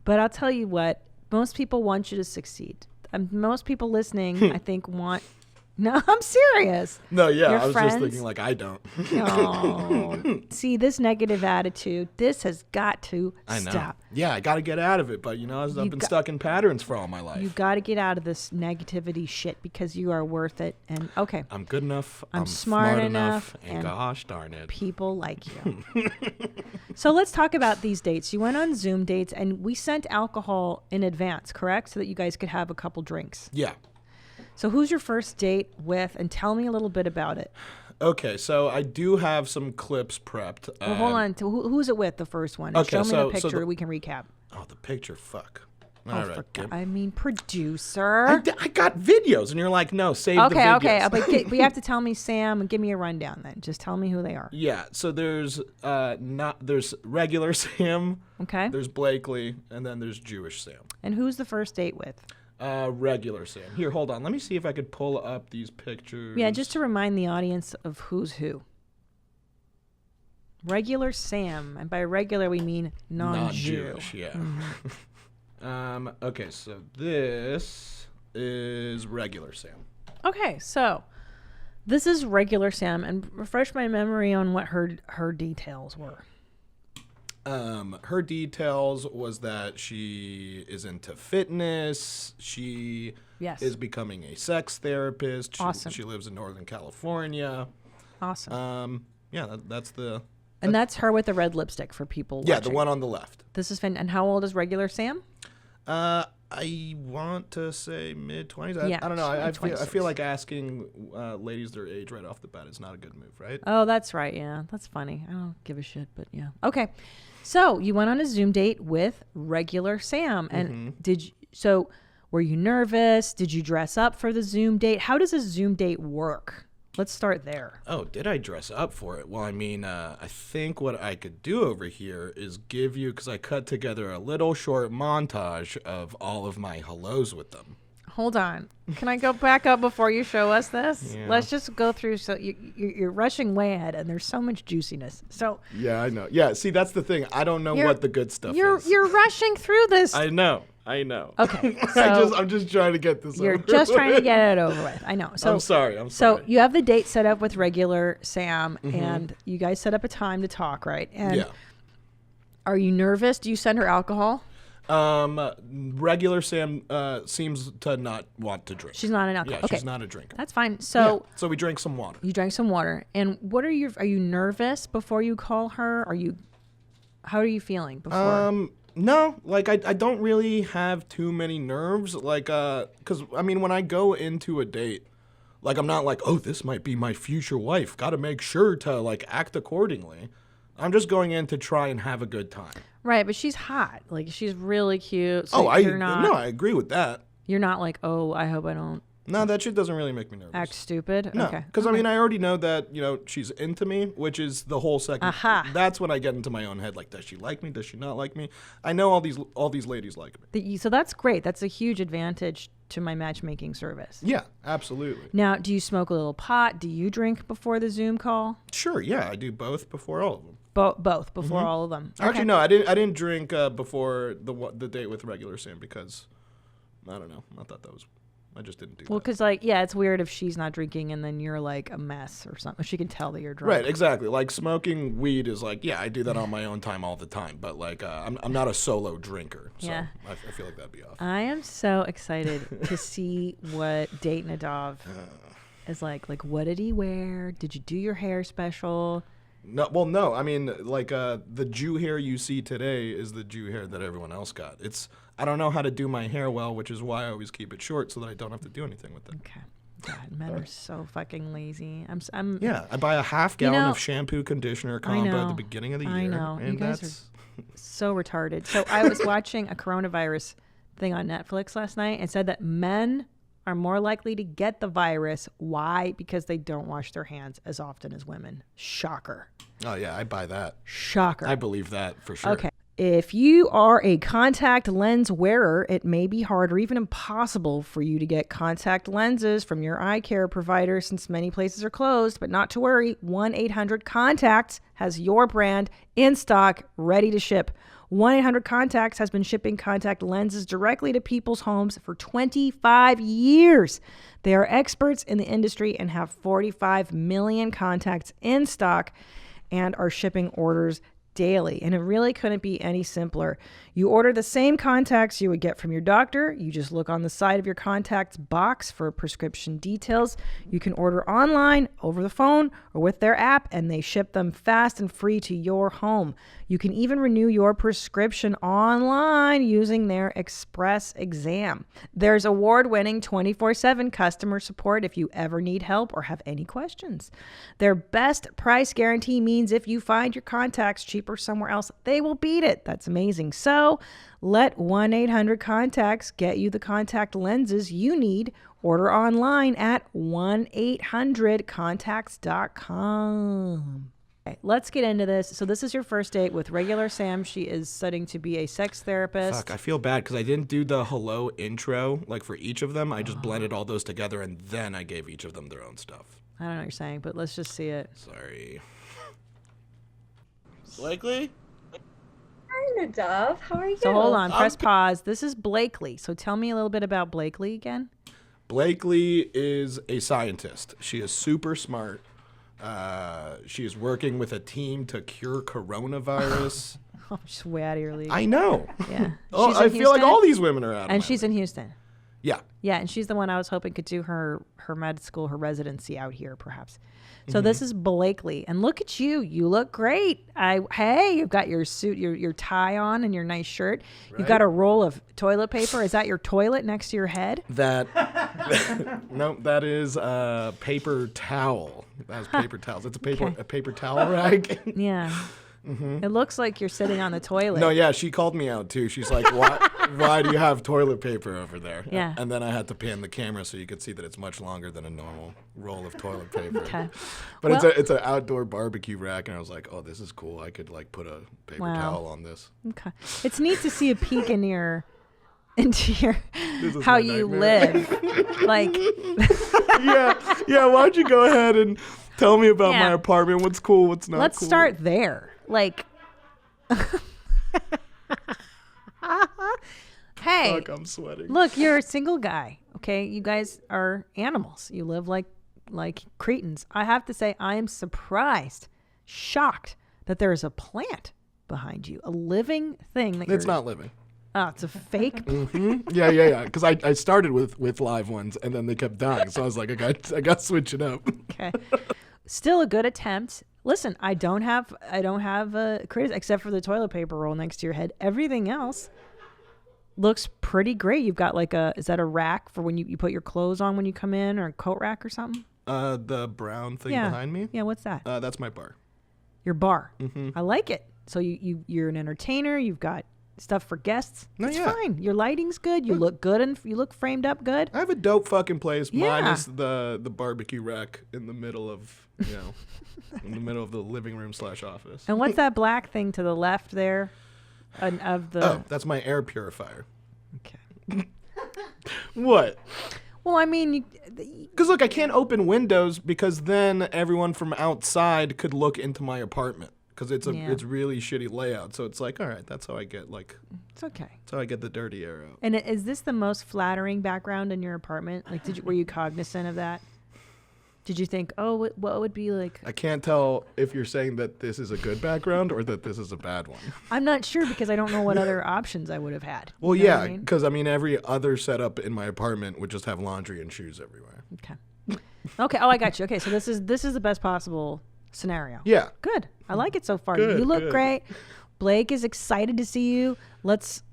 S2: But I'll tell you what, most people want you to succeed. Most people listening, I think, want. No, I'm serious.
S1: No, yeah,
S2: Your
S1: I was
S2: friends?
S1: just thinking like I don't.
S2: No. See, this negative attitude, this has got to
S1: I know.
S2: stop.
S1: Yeah, I got to get out of it, but I've been stuck in patterns for all my life.
S2: You got to get out of this negativity shit because you are worth it. And okay,
S1: I'm good enough.
S2: I'm smart enough,
S1: and gosh darn it,
S2: people like you. So let's talk about these dates. You went on Zoom dates, and we sent alcohol in advance, correct? So that you guys could have a couple drinks.
S1: Yeah.
S2: So who's your first date with? And tell me a little bit about it.
S1: Okay, so I do have some clips prepped.
S2: Well, hold on. Who's it with, the first one? And
S1: Okay,
S2: show me
S1: so
S2: the picture.
S1: the-
S2: We can recap.
S1: Oh, the picture, fuck.
S2: Oh,
S1: All right.
S2: I mean, producer.
S1: I got videos, and you're like, no, save the
S2: Okay,
S1: videos.
S2: okay. But you have to tell me, Sam, and give me a rundown then. Just tell me who they are.
S1: Yeah, so there's there's regular Sam,
S2: Okay.
S1: there's Blakely, and then there's Jewish Sam.
S2: And who's the first date with?
S1: Regular Sam. Here, hold on. Let me see if I could pull up these pictures.
S2: Yeah, just to remind the audience of who's who. Regular Sam, and by regular we mean non-Jew.
S1: Non-Jewish, yeah.
S2: Mm-hmm.
S1: Okay, so this is regular Sam.
S2: Okay, so this is regular Sam, and refresh my memory on what her details were.
S1: Her details was that she is into fitness. She is becoming a sex therapist.
S2: Awesome.
S1: She lives in Northern California.
S2: Awesome.
S1: Yeah, that's the.
S2: And that's her with the red lipstick for people watching.
S1: Yeah, the one on the left.
S2: This is and how old is regular Sam?
S1: I want to say mid-20s.
S2: Yeah,
S1: I don't know. I feel
S2: 26.
S1: like asking ladies their age right off the bat is not a good move, right?
S2: Oh, that's right. Yeah, that's funny. I don't give a shit, but yeah. Okay. So you went on a Zoom date with regular Sam, and so were you nervous? Did you dress up for the Zoom date? How does a Zoom date work? Let's start there.
S1: Oh, did I dress up for it? Well, I mean, I think what I could do over here is give you, because I cut together a little short montage of all of my hellos with them.
S2: Oh hold on. Can I go back up before you show us this?
S1: Yeah.
S2: Let's just go through. So you're rushing way ahead, and there's so much juiciness. So
S1: Yeah, I know. Yeah, see, that's the thing. I don't know what the good stuff is.
S2: You're rushing through this.
S1: I know.
S2: Okay, so
S1: I'm just trying to get this
S2: you're
S1: over
S2: just trying to
S1: with.
S2: get it over with. I know. So
S1: I'm sorry.
S2: So you have the date set up with regular Sam, and you guys set up a time to talk, right? And
S1: Yeah.
S2: Are you nervous? Do you send her alcohol?
S1: Regular Sam seems to not want to drink.
S2: She's not an alcohol.
S1: Yeah,
S2: Okay.
S1: she's not a drinker.
S2: That's fine. So
S1: So we drank some water.
S2: you drank some water. And what are you nervous before you call her? How are you feeling before?
S1: No, like I don't really have too many nerves, like cuz I mean when I go into a date, like I'm not like, "Oh, this might be my future wife. Got to make sure to like act accordingly." I'm just going in to try and have a good time.
S2: Right, but she's hot. Like she's really cute. So
S1: I
S2: you're not
S1: agree with that.
S2: You're not like, "Oh, I hope I don't
S1: No, that shit doesn't really make me nervous.
S2: act stupid."
S1: No,
S2: Okay.
S1: because I mean, I already know that she's into me, which is the whole second.
S2: Aha.
S1: That's when I get into my own head. Like, does she like me? Does she not like me? I know all these ladies like me.
S2: So that's great. That's a huge advantage to my matchmaking service.
S1: Yeah, absolutely.
S2: Now, do you smoke a little pot? Do you drink before the Zoom call?
S1: Sure. Yeah, I do both before all of them.
S2: Both before all of them.
S1: Actually,
S2: Okay.
S1: no, I didn't drink before the date with regular Sam because I don't know. I thought that was. I just didn't do
S2: Well,
S1: that.
S2: because it's weird if she's not drinking and then you're like a mess or something. She can tell that you're drunk.
S1: Right, exactly. Like smoking weed is like, yeah, I do that on my own time all the time. But like, I'm not a solo drinker, so
S2: Yeah.
S1: I feel like that'd be off.
S2: I am so excited to see what date Nadav is like. Like, what did he wear? Did you do your hair special?
S1: No. I mean, like the Jew hair you see today is the Jew hair that everyone else got. I don't know how to do my hair well, which is why I always keep it short so that I don't have to do anything with it.
S2: Okay. God, men are so fucking lazy. I'm
S1: Yeah, I buy a half gallon of shampoo conditioner combo at the beginning of the year.
S2: I know.
S1: And
S2: You guys
S1: that's
S2: are so retarded. So I was watching a coronavirus thing on Netflix last night and said that men are more likely to get the virus. Why? Because they don't wash their hands as often as women. Shocker.
S1: Oh yeah, I buy that.
S2: Shocker.
S1: I believe that for sure.
S2: Okay. If you are a contact lens wearer, it may be hard or even impossible for you to get contact lenses from your eye care provider since many places are closed. But not to worry, 1-800-CONTACTS has your brand in stock, ready to ship. 1-800-CONTACTS has been shipping contact lenses directly to people's homes for 25 years. They are experts in the industry and have 45 million contacts in stock and are shipping orders daily. And it really couldn't be any simpler. You order the same contacts you would get from your doctor. You just look on the side of your contacts box for prescription details. You can order online, over the phone, or with their app, and they ship them fast and free to your home. You can even renew your prescription online using their express exam. There's award-winning 24/7 customer support if you ever need help or have any questions. Their best price guarantee means if you find your contacts cheaper somewhere else, they will beat it. That's amazing. So let 1-800-CONTACTS get you the contact lenses you need. Order online at 1-800-CONTACTS.com. Okay, let's get into this. So this is your first date with regular Sam. She is studying to be a sex therapist.
S1: Fuck, I feel bad because I didn't do the hello intro like for each of them. I just blended all those together and then I gave each of them their own stuff.
S2: I don't know what you're saying, but let's just see it.
S1: Sorry. Blakely?
S8: Hi, Nadav. How are you?
S2: So hold on, press pause. This is Blakely. So tell me a little bit about Blakely again.
S1: Blakely is a scientist. She is super smart. She is working with a team to cure coronavirus.
S2: Oh, she's way out of your league.
S1: I know.
S2: Yeah.
S1: Oh,
S2: She's
S1: I
S2: in
S1: feel like
S2: Houston?
S1: all these women are out of
S2: And
S1: my
S2: she's
S1: league.
S2: in Houston.
S1: Yeah.
S2: Yeah, and she's the one I was hoping could do her med school, her residency out here, perhaps. So this is Blakely, and look at you. You look great. Hey, you've got your suit, your tie on, and your nice shirt. You've got a roll of toilet paper. Is that your toilet next to your head?
S1: That no, that is paper towel. That's paper towels. It's a paper towel rag.
S2: Yeah. It looks like you're sitting on the toilet.
S1: No, yeah, she called me out too. She's like, why do you have toilet paper over there?
S2: Yeah.
S1: And then I had to pan the camera so you could see that it's much longer than a normal roll of toilet paper.
S2: Okay.
S1: But
S2: Well-
S1: it's an outdoor barbecue rack, and I was like, oh, this is cool. I could like put a paper
S2: Wow.
S1: towel on this.
S2: Okay. It's neat to see a peek in your into your
S1: is
S2: how
S1: my
S2: you
S1: nightmare.
S2: live. Like,
S1: Yeah. Why don't you go ahead and tell me about
S2: Yeah.
S1: my apartment? What's cool? What's not
S2: let's
S1: cool?
S2: start there. Like, hey,
S1: Fuck, I'm sweating.
S2: look, you're a single guy. Okay, you guys are animals. You live like cretins. I have to say, I am surprised, shocked that there is a plant behind you, a living thing that
S1: It's
S2: you're.
S1: not living.
S2: Oh, it's a fake.
S1: Yeah. Because I started with live ones and then they kept dying, so I was like, I got to switch it up.
S2: Okay. Still a good attempt. Listen, I don't have a criticism except for the toilet paper roll next to your head. Everything else looks pretty great. You've got like is that a rack for when you put your clothes on when you come in, or a coat rack or something?
S1: The brown thing behind me.
S2: Yeah, what's that?
S1: That's my bar.
S2: Your bar. I like it. So you're an entertainer. You've got stuff for guests.
S1: No,
S2: It's
S1: yeah.
S2: fine. Your lighting's good. You look good, and you look framed up good.
S1: I have a dope fucking place.
S2: Yeah.
S1: Minus the barbecue rack in the middle of in the middle of the living room / office.
S2: And what's that black thing to the left there? Of the.
S1: Oh, that's my air purifier.
S2: Okay.
S1: What?
S2: Well, I mean,
S1: Because look, I can't open windows because then everyone from outside could look into my apartment. Because it's really shitty layout. So it's like, all right, that's how I get
S2: it's okay.
S1: that's how I get the dirty air out.
S2: And is this the most flattering background in your apartment? Like, were you cognizant of that? Did you think, oh, what would be like?
S1: I can't tell if you're saying that this is a good background or that this is a bad one.
S2: I'm not sure because I don't know what other options I would have had.
S1: Well,
S2: You know what
S1: yeah,
S2: I mean?
S1: because I mean, every other setup in my apartment would just have laundry and shoes everywhere.
S2: Okay. Okay. Oh, I got you. Okay, so this is the best possible scenario.
S1: Yeah.
S2: Good. I like it so far.
S1: Good,
S2: You look
S1: good.
S2: great. Blake is excited to see you.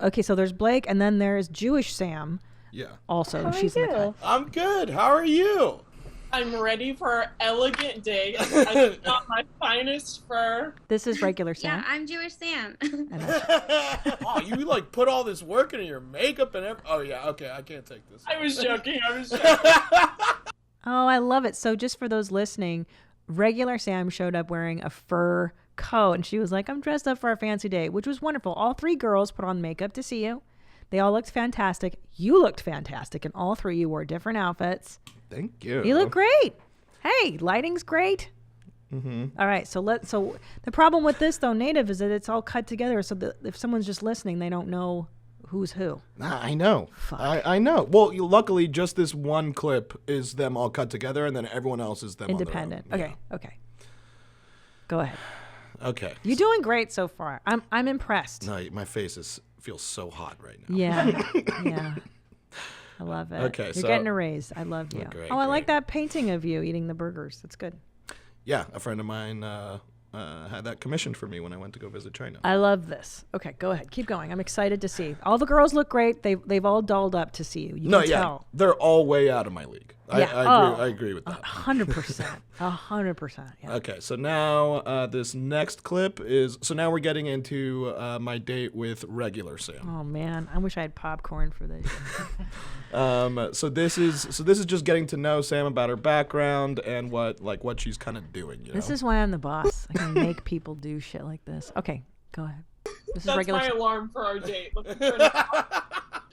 S2: Okay, so there's Blake, and then there's Jewish Sam
S1: Yeah.
S2: also.
S8: How are
S2: She's in the cut.
S8: you?
S1: I'm good. How are you?
S9: I'm ready for an elegant day. I got my finest fur.
S2: This is regular Sam.
S10: Yeah, I'm Jewish Sam.
S1: Oh, you like put all this work into your makeup and everything. Oh yeah, okay, I can't take this.
S9: I was joking.
S2: Oh, I love it. So just for those listening, regular Sam showed up wearing a fur coat, and she was like, I'm dressed up for our fancy day, which was wonderful. All three girls put on makeup to see you. They all looked fantastic. You looked fantastic, and all three you wore different outfits.
S1: Thank you.
S2: You look great. Hey, lighting's great. All right, so the problem with this though, Native, is that it's all cut together, so that if someone's just listening, they don't know who's who.
S1: Nah, I know.
S2: Fuck.
S1: I know. Well, luckily, just this one clip is them all cut together, and then everyone else is them
S2: Independent.
S1: On their own.
S2: Okay. Go ahead.
S1: Yeah. Okay.
S2: You're doing great so far. I'm impressed.
S1: No, my face feels so hot right now.
S2: Yeah. Yeah. I love it.
S1: Okay,
S2: You're
S1: so-
S2: getting a raise. I love you.
S1: Great,
S2: I like
S1: great.
S2: that painting of you eating the burgers. That's good.
S1: Yeah, a friend of mine had that commissioned for me when I went to go visit China.
S2: I love this. Okay, go ahead. Keep going. I'm excited to see. All the girls look great. They've all dolled up to see you. You
S1: No,
S2: can
S1: yeah,
S2: tell.
S1: they're all way out of my league.
S2: Yeah.
S1: I agree with that.
S2: 100%. 100%. Yeah.
S1: Okay, so now this next clip is now we're getting into my date with regular Sam.
S2: Oh man, I wish I had popcorn for this.
S1: So this is just getting to know Sam about her background and what she's kind of doing. You know?
S2: This is why I'm the boss. I can make people do shit like this. Okay, go ahead. This is
S9: That's
S2: regular.
S9: my alarm for our date. Looking for an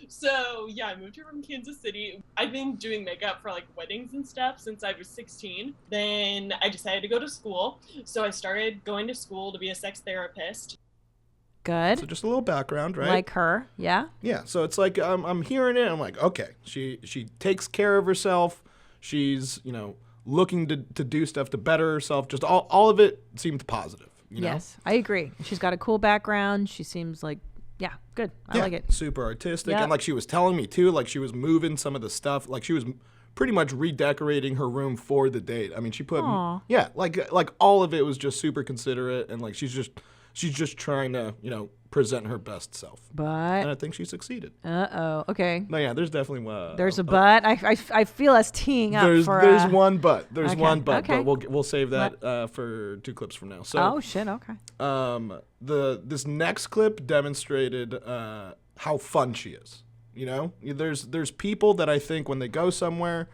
S9: So yeah, I moved here from Kansas City. I've been doing makeup for like weddings and stuff since I was 16. Then I decided to go to school. So I started going to school to be a sex therapist.
S2: Good.
S1: So just a little background, right?
S2: Like her, yeah.
S1: Yeah. So it's like I'm hearing it. I'm like, okay, she takes care of herself. She's looking to do stuff to better herself. Just all of it seemed positive. You know?
S2: Yes, I agree. She's got a cool background. She seems like, yeah, good. I like it.
S1: Super artistic.
S2: Yep.
S1: And like she was telling me too, like she was moving some of the stuff. Like she was pretty much redecorating her room for the date. I mean, she put,
S2: Aw.
S1: yeah, like all of it was just super considerate. And like she's just trying to, present her best self. And
S2: But
S1: I think she succeeded.
S2: okay.
S1: No, yeah, there's definitely
S2: There's a but. I feel us teeing up
S1: there's
S2: for.
S1: there's one but. There's
S2: okay,
S1: one but.
S2: okay.
S1: But we'll save that for 2 clips from now. So
S2: Oh shit. Okay.
S1: this next clip demonstrated how fun she is. There's people that I think when they go somewhere,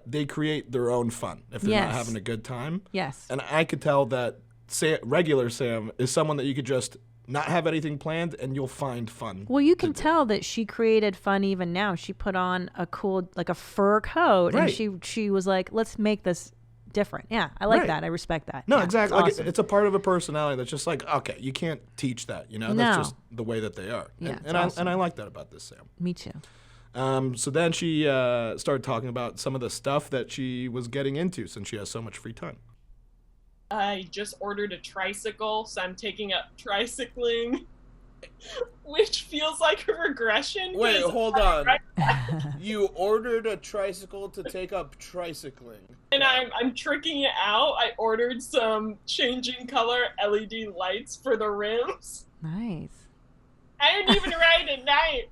S1: they create their own fun if they're not
S2: Yes.
S1: having a good time.
S2: Yes.
S1: And I could tell that regular Sam is someone that you could just not have anything planned, and you'll find fun.
S2: Well, you can tell that she created fun even now. She put on a cool, like a fur coat, and she was like, let's make this different. Yeah, I like that. I respect that.
S1: No,
S2: yeah,
S1: exactly.
S2: It's awesome.
S1: It's a part of a personality that's just like, okay, you can't teach that, you know? That's just the way that they are.
S2: Yeah,
S1: and I like that about this Sam.
S2: Me too.
S1: So then she started talking about some of the stuff that she was getting into since she has so much free time.
S9: I just ordered a tricycle, so I'm taking up tricycling, which feels like a regression.
S1: Wait, hold on. You ordered a tricycle to take up tricycling.
S9: And I'm tricking it out. I ordered some changing color LED lights for the rims.
S2: Nice.
S9: I didn't even ride at night.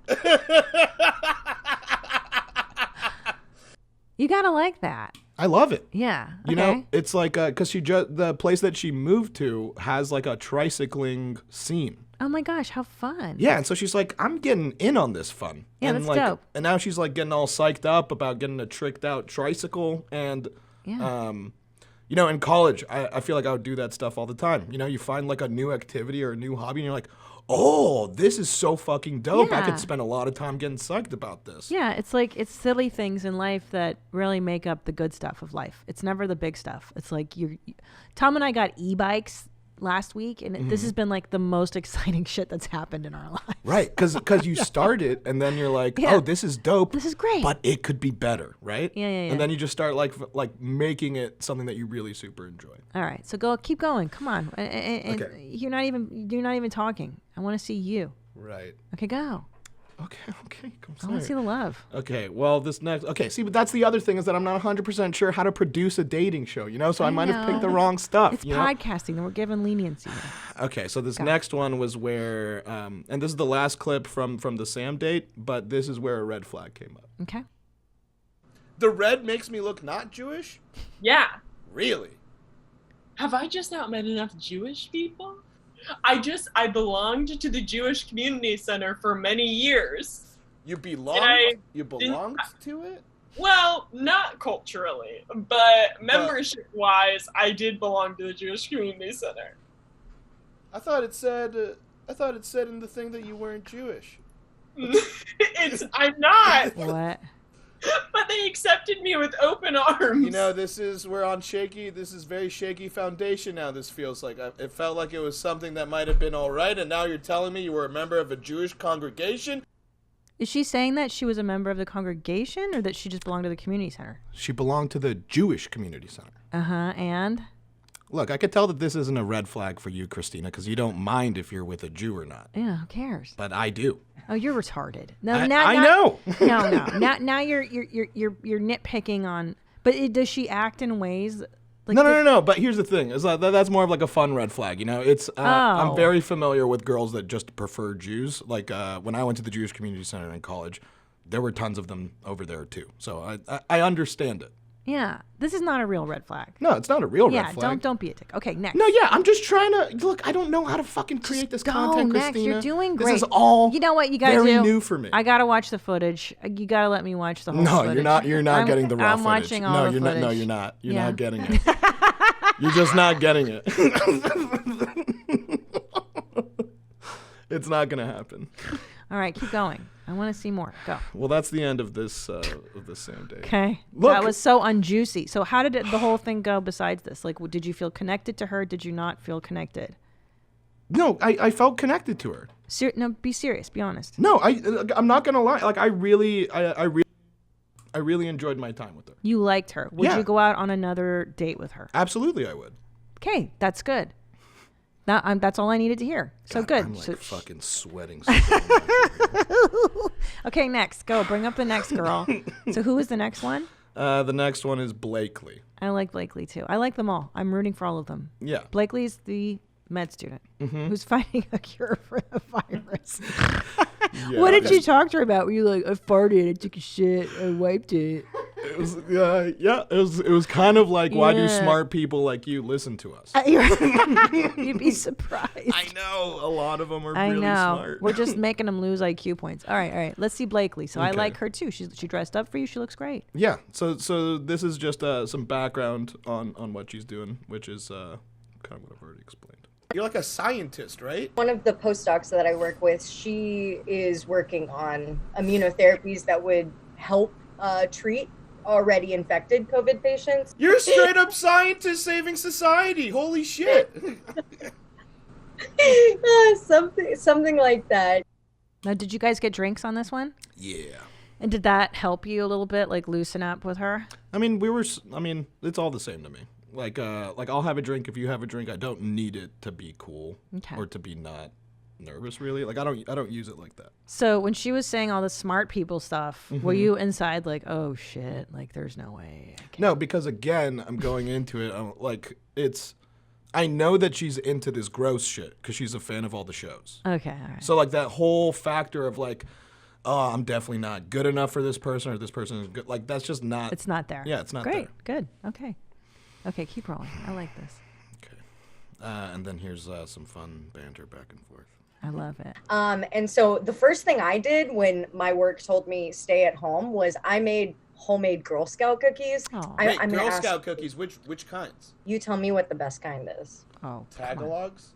S2: You gotta like that.
S1: I love it.
S2: Yeah.
S1: You know, it's like, because the place that she moved to has like a tricycling scene.
S2: Oh my gosh, how fun.
S1: Yeah, and so she's like, I'm getting in on this fun.
S2: Yeah,
S1: and
S2: that's
S1: like,
S2: dope.
S1: And now she's like getting all psyched up about getting a tricked out tricycle. And, you know, in college, I feel like I would do that stuff all the time. You know, you find like a new activity or a new hobby and you're like, oh, this is so fucking dope. I could spend a lot of time getting psyched about this.
S2: Yeah, it's like, it's silly things in life that really make up the good stuff of life. It's never the big stuff. It's like Tom and I got e-bikes last week, and this has been like the most exciting shit that's happened in our lives.
S1: Right, because you start it, and then you're like, oh, this is dope.
S2: This is great.
S1: But it could be better, right?
S2: Yeah.
S1: And then you just start like making it something that you really super enjoy.
S2: All right, so keep going. Come on. And
S1: Okay.
S2: You're not even talking. I want to see you.
S1: Right.
S2: Okay, go.
S1: Okay.
S2: I want to see the love.
S1: Okay, well, but that's the other thing is that I'm not 100% sure how to produce a dating show, you know? So I might have picked the wrong stuff.
S2: It's podcasting, and we're given leniency here.
S1: Okay, so this next one was where, and this is the last clip from the Sam date, but this is where a red flag came up.
S2: Okay.
S1: The red makes me look not Jewish?
S9: Yeah.
S1: Really?
S9: Have I just not met enough Jewish people? I belonged to the Jewish Community Center for many years.
S1: You belonged to it?
S9: Well, not culturally, but membership-wise, I did belong to the Jewish Community Center.
S1: I thought it said in the thing that you weren't Jewish.
S9: I'm not.
S2: What?
S9: But they accepted me with open arms.
S1: You know, we're on very shaky foundation now, this feels like. It felt like it was something that might have been all right, and now you're telling me you were a member of a Jewish congregation?
S2: Is she saying that she was a member of the congregation, or that she just belonged to the community center?
S1: She belonged to the Jewish Community Center.
S2: And?
S1: Look, I could tell that this isn't a red flag for you, Christina, because you don't mind if you're with a Jew or not.
S2: Yeah, who cares?
S1: But I do.
S2: Oh, you're retarded. No,
S1: I
S2: know.
S1: No.
S2: Now you're nitpicking on. But does she act in ways? Like
S1: No. But here's the thing: is that's more of like a fun red flag. You know, it's I'm very familiar with girls that just prefer Jews. Like when I went to the Jewish Community Center in college, there were tons of them over there too. So I understand it.
S2: Yeah, this is not a real red flag.
S1: No, it's not a real red flag.
S2: Yeah, don't be a dick. Okay, next.
S1: No, yeah, I'm just trying to look. I don't know how to fucking create this content,
S2: next.
S1: Christina.
S2: You're doing great.
S1: This is all.
S2: You know what you gotta
S1: very
S2: do?
S1: new for me.
S2: I gotta watch the footage. You gotta let me watch the whole footage.
S1: No, you're not getting the raw
S2: I'm
S1: footage.
S2: watching all the footage.
S1: No, you're not. You're not getting it. You're just not getting it. It's not gonna happen.
S2: All right, keep going. I want to see more. Go.
S1: Well, that's the end of this same day.
S2: Okay.
S1: Look,
S2: that was so unjuicy. So how did the whole thing go besides this? Like, did you feel connected to her? Did you not feel connected?
S1: No, I felt connected to her.
S2: No, be serious. Be honest.
S1: No, I'm not gonna lie. Like I really enjoyed my time with her.
S2: You liked her. Would you go out on another date with her?
S1: Absolutely, I would.
S2: Okay, that's good. That's all I needed to hear. So
S1: God,
S2: good.
S1: I'm like fucking sweating.
S2: Okay, next. Go. Bring up the next girl. So who is the next one?
S1: The next one is Blakely.
S2: I like Blakely too. I like them all. I'm rooting for all of them.
S1: Yeah.
S2: Blakely's the med student who's finding a cure for the virus.
S1: Yeah,
S2: what did you talk to her about? Were you like, I farted, I took a shit, I wiped it?
S1: It was it was kind of like, why do smart people like you listen to us?
S2: You'd be surprised.
S1: I know a lot of them are really smart.
S2: We're just making them lose IQ points. All right. Let's see Blakely. So I like her too. She dressed up for you. She looks great.
S1: Yeah. So this is just some background on what she's doing, which is kind of what I've already explained. You're like a scientist, right?
S8: One of the postdocs that I work with, she is working on immunotherapies that would help treat already infected COVID patients.
S1: You're a straight up scientist saving society. Holy shit.
S8: Something like that.
S2: Now, did you guys get drinks on this one?
S1: Yeah.
S2: And did that help you a little bit, like loosen up with her?
S1: I mean, it's all the same to me. Like I'll have a drink if you have a drink. I don't need it to be cool or to be not nervous, really. Like I don't use it like that.
S2: So when she was saying all the smart people stuff, were you inside like, oh shit, like there's no way?
S1: No, because again, I'm going into it. I know that she's into this gross shit because she's a fan of all the shows.
S2: Okay, all right.
S1: So like that whole factor of like, oh, I'm definitely not good enough for this person or this person is good. Like that's just not.
S2: It's not there.
S1: Yeah, it's not there.
S2: Great, good, okay. Okay, keep rolling. I like this.
S1: Okay. And then here's some fun banter back and forth.
S2: I love it.
S8: And so the first thing I did when my work told me stay at home was I made homemade Girl Scout cookies.
S2: Oh.
S1: Wait, Girl Scout cookies, which kinds?
S8: You tell me what the best kind is.
S2: Oh,
S1: Tagalogs?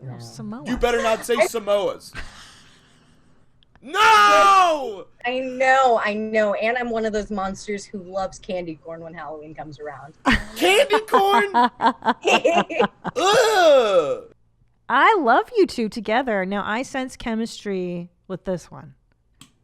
S2: no. Samoa.
S1: You better not say Samoas. No!
S8: I know. And I'm one of those monsters who loves candy corn when Halloween comes around.
S1: Candy corn? Ugh!
S2: I love you two together. Now, I sense chemistry with this one.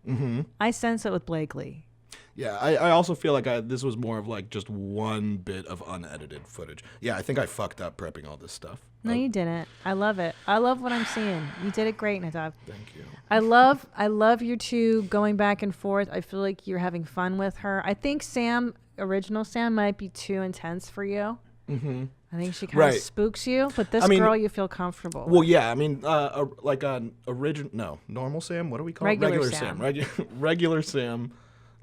S1: Mm-hmm.
S2: I sense it with Blakely.
S1: Yeah, I also feel like this was more of like just one bit of unedited footage. Yeah, I think I fucked up prepping all this stuff.
S2: No, you didn't. I love it. I love what I'm seeing. You did it great, Nadav.
S1: Thank you.
S2: I love you two going back and forth. I feel like you're having fun with her. I think original Sam might be too intense for you.
S1: Mm-hmm.
S2: I think she kind of spooks you, but this girl you feel comfortable with.
S1: Well, yeah, I mean, normal Sam, what do we call it? Regular Sam. Regular Sam,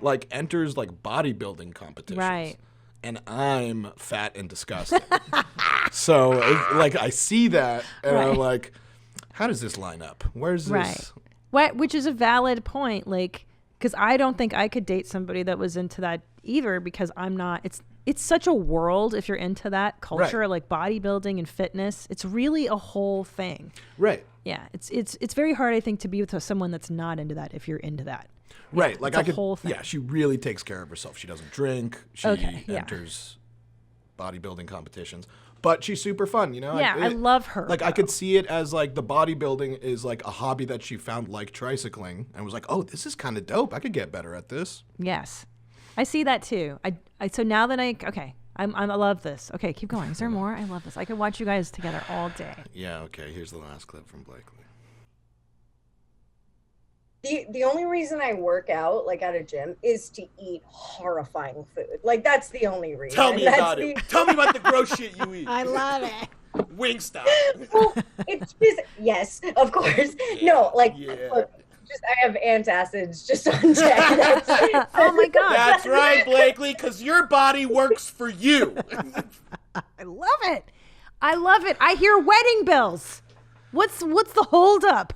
S1: like, enters, like, bodybuilding competitions.
S2: Right.
S1: And I'm fat and disgusting. So, I see that, and I'm like, how does this line up? Where's this?
S2: Right. Which is a valid point, like, because I don't think I could date somebody that was into that either, because I'm not. It's such a world if you're into that culture, like bodybuilding and fitness. It's really a whole thing.
S1: Right.
S2: Yeah. It's very hard, I think, to be with someone that's not into that if you're into that.
S1: Right.
S2: Yeah,
S1: like
S2: it's a whole thing.
S1: Yeah, she really takes care of herself. She doesn't drink. She enters bodybuilding competitions. But she's super fun, you know?
S2: Yeah, I love her.
S1: Like, I could see it as, like, the bodybuilding is, like, a hobby that she found like tricycling and was like, oh, this is kind of dope. I could get better at this.
S2: Yes. I see that, too. So now that I love this. Okay, keep going. Is there more? I love this. I could watch you guys together all day.
S1: Yeah, okay. Here's the last clip from Blakely.
S8: The only reason I work out, like at a gym, is to eat horrifying food. Like, that's the only reason.
S1: Tell me about it. Tell me about the gross shit you eat.
S2: I love it.
S1: Wingstop.
S8: Well, it's just, yes, of course.
S1: Yeah,
S8: no, like,
S1: yeah.
S8: look, I have antacids just on deck.
S2: Oh, my God.
S1: That's right, Blakely, because your body works for you.
S2: I love it. I love it. I hear wedding bells. What's the holdup?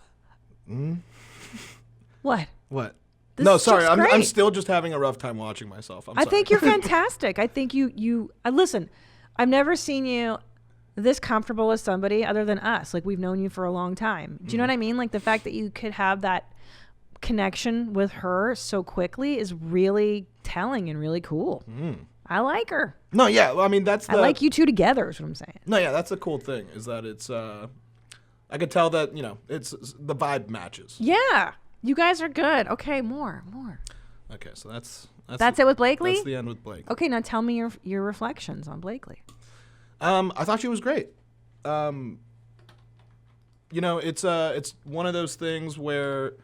S2: What?
S1: What?
S2: This
S1: No,
S2: is
S1: sorry.
S2: just
S1: I'm
S2: great.
S1: still just having a rough time watching myself. I'm
S2: I
S1: sorry.
S2: think you're fantastic. I think you listen, I've never seen you this comfortable with somebody other than us. Like, we've known you for a long time. Do you know what I mean? Like, the fact that you could have that connection with her so quickly is really telling and really cool. I like her.
S1: No, yeah. I mean, I
S2: I like you two together is what I'm saying.
S1: No, yeah. That's the cool thing is that it's. I could tell that it's the vibe matches.
S2: Yeah, you guys are good. Okay, more.
S1: Okay, so that's
S2: it with Blakely.
S1: That's the end with Blakely.
S2: Okay, now tell me your reflections on Blakely.
S1: I thought she was great. It's one of those things where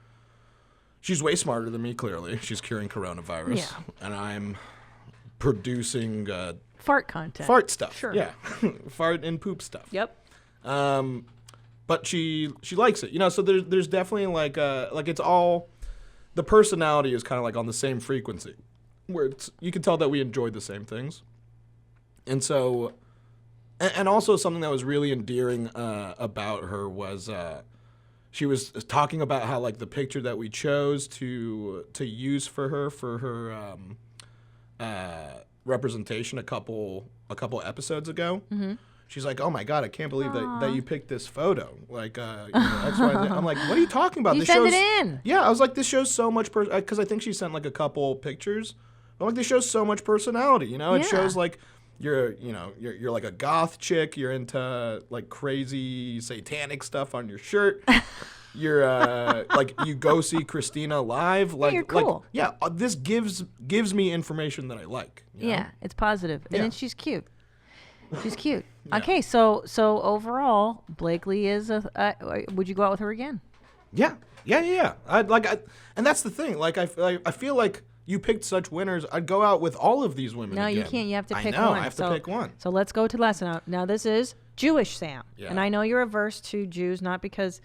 S1: she's way smarter than me. Clearly, she's curing coronavirus, and I'm producing
S2: Fart content.
S1: fart stuff.
S2: Sure.
S1: Yeah, fart and poop stuff.
S2: Yep.
S1: But she likes it, so there's definitely like it's all the personality is kind of like on the same frequency, where you can tell that we enjoyed the same things, and so. And also something that was really endearing about her was she was talking about how like the picture that we chose to use for her representation a couple episodes ago. She's like, oh my God, I can't believe that you picked this photo. Like, X, Y, Z. I'm like, what are you talking about?
S2: You
S1: this
S2: send
S1: shows,
S2: it in.
S1: Yeah, I was like, this shows so much, because I think she sent like a couple pictures. I'm like, this shows so much personality, It shows like you're like a goth chick. You're into like crazy satanic stuff on your shirt. You're like you go see Christina live. Like,
S2: you're cool.
S1: This gives me information that I like.
S2: Yeah, it's positive, and then she's cute. She's cute.
S1: Yeah.
S2: Okay, so overall, Blakely is would you go out with her again?
S1: Yeah. And that's the thing. Like I feel like you picked such winners. I'd go out with all of these women.
S2: No,
S1: again.
S2: you can't. You have to pick
S1: I know.
S2: one.
S1: I have to pick one.
S2: So let's go to the lesson. Now this is Jewish Sam, and I know you're averse to Jews, not because.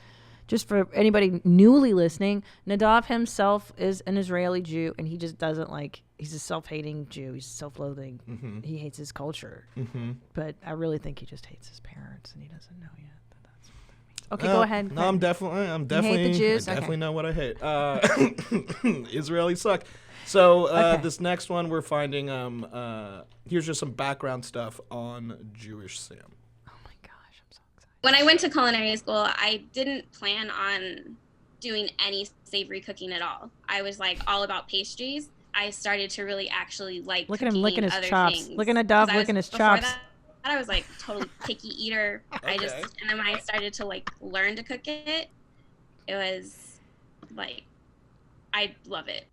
S2: Just for anybody newly listening, Nadav himself is an Israeli Jew, and he just doesn't like. He's a self-hating Jew. He's self-loathing. Mm-hmm. He hates his culture. Mm-hmm. But I really think he just hates his parents, and he doesn't know yet that that's what that means. Okay, go ahead.
S1: No, I'm definitely.
S2: You hate the Jews?
S1: I definitely know what I hate. Israelis suck. So this next one, we're finding. Here's just some background stuff on Jewish Sam.
S10: When I went to culinary school, I didn't plan on doing any savory cooking at all. I was like all about pastries. I started to really actually like
S2: look at him licking his
S10: other
S2: chops.
S10: things.
S2: Look at Nadav licking his chops.
S10: I was like totally picky eater.
S1: Okay.
S10: And then when I started to like learn to cook it, it was like, I love it.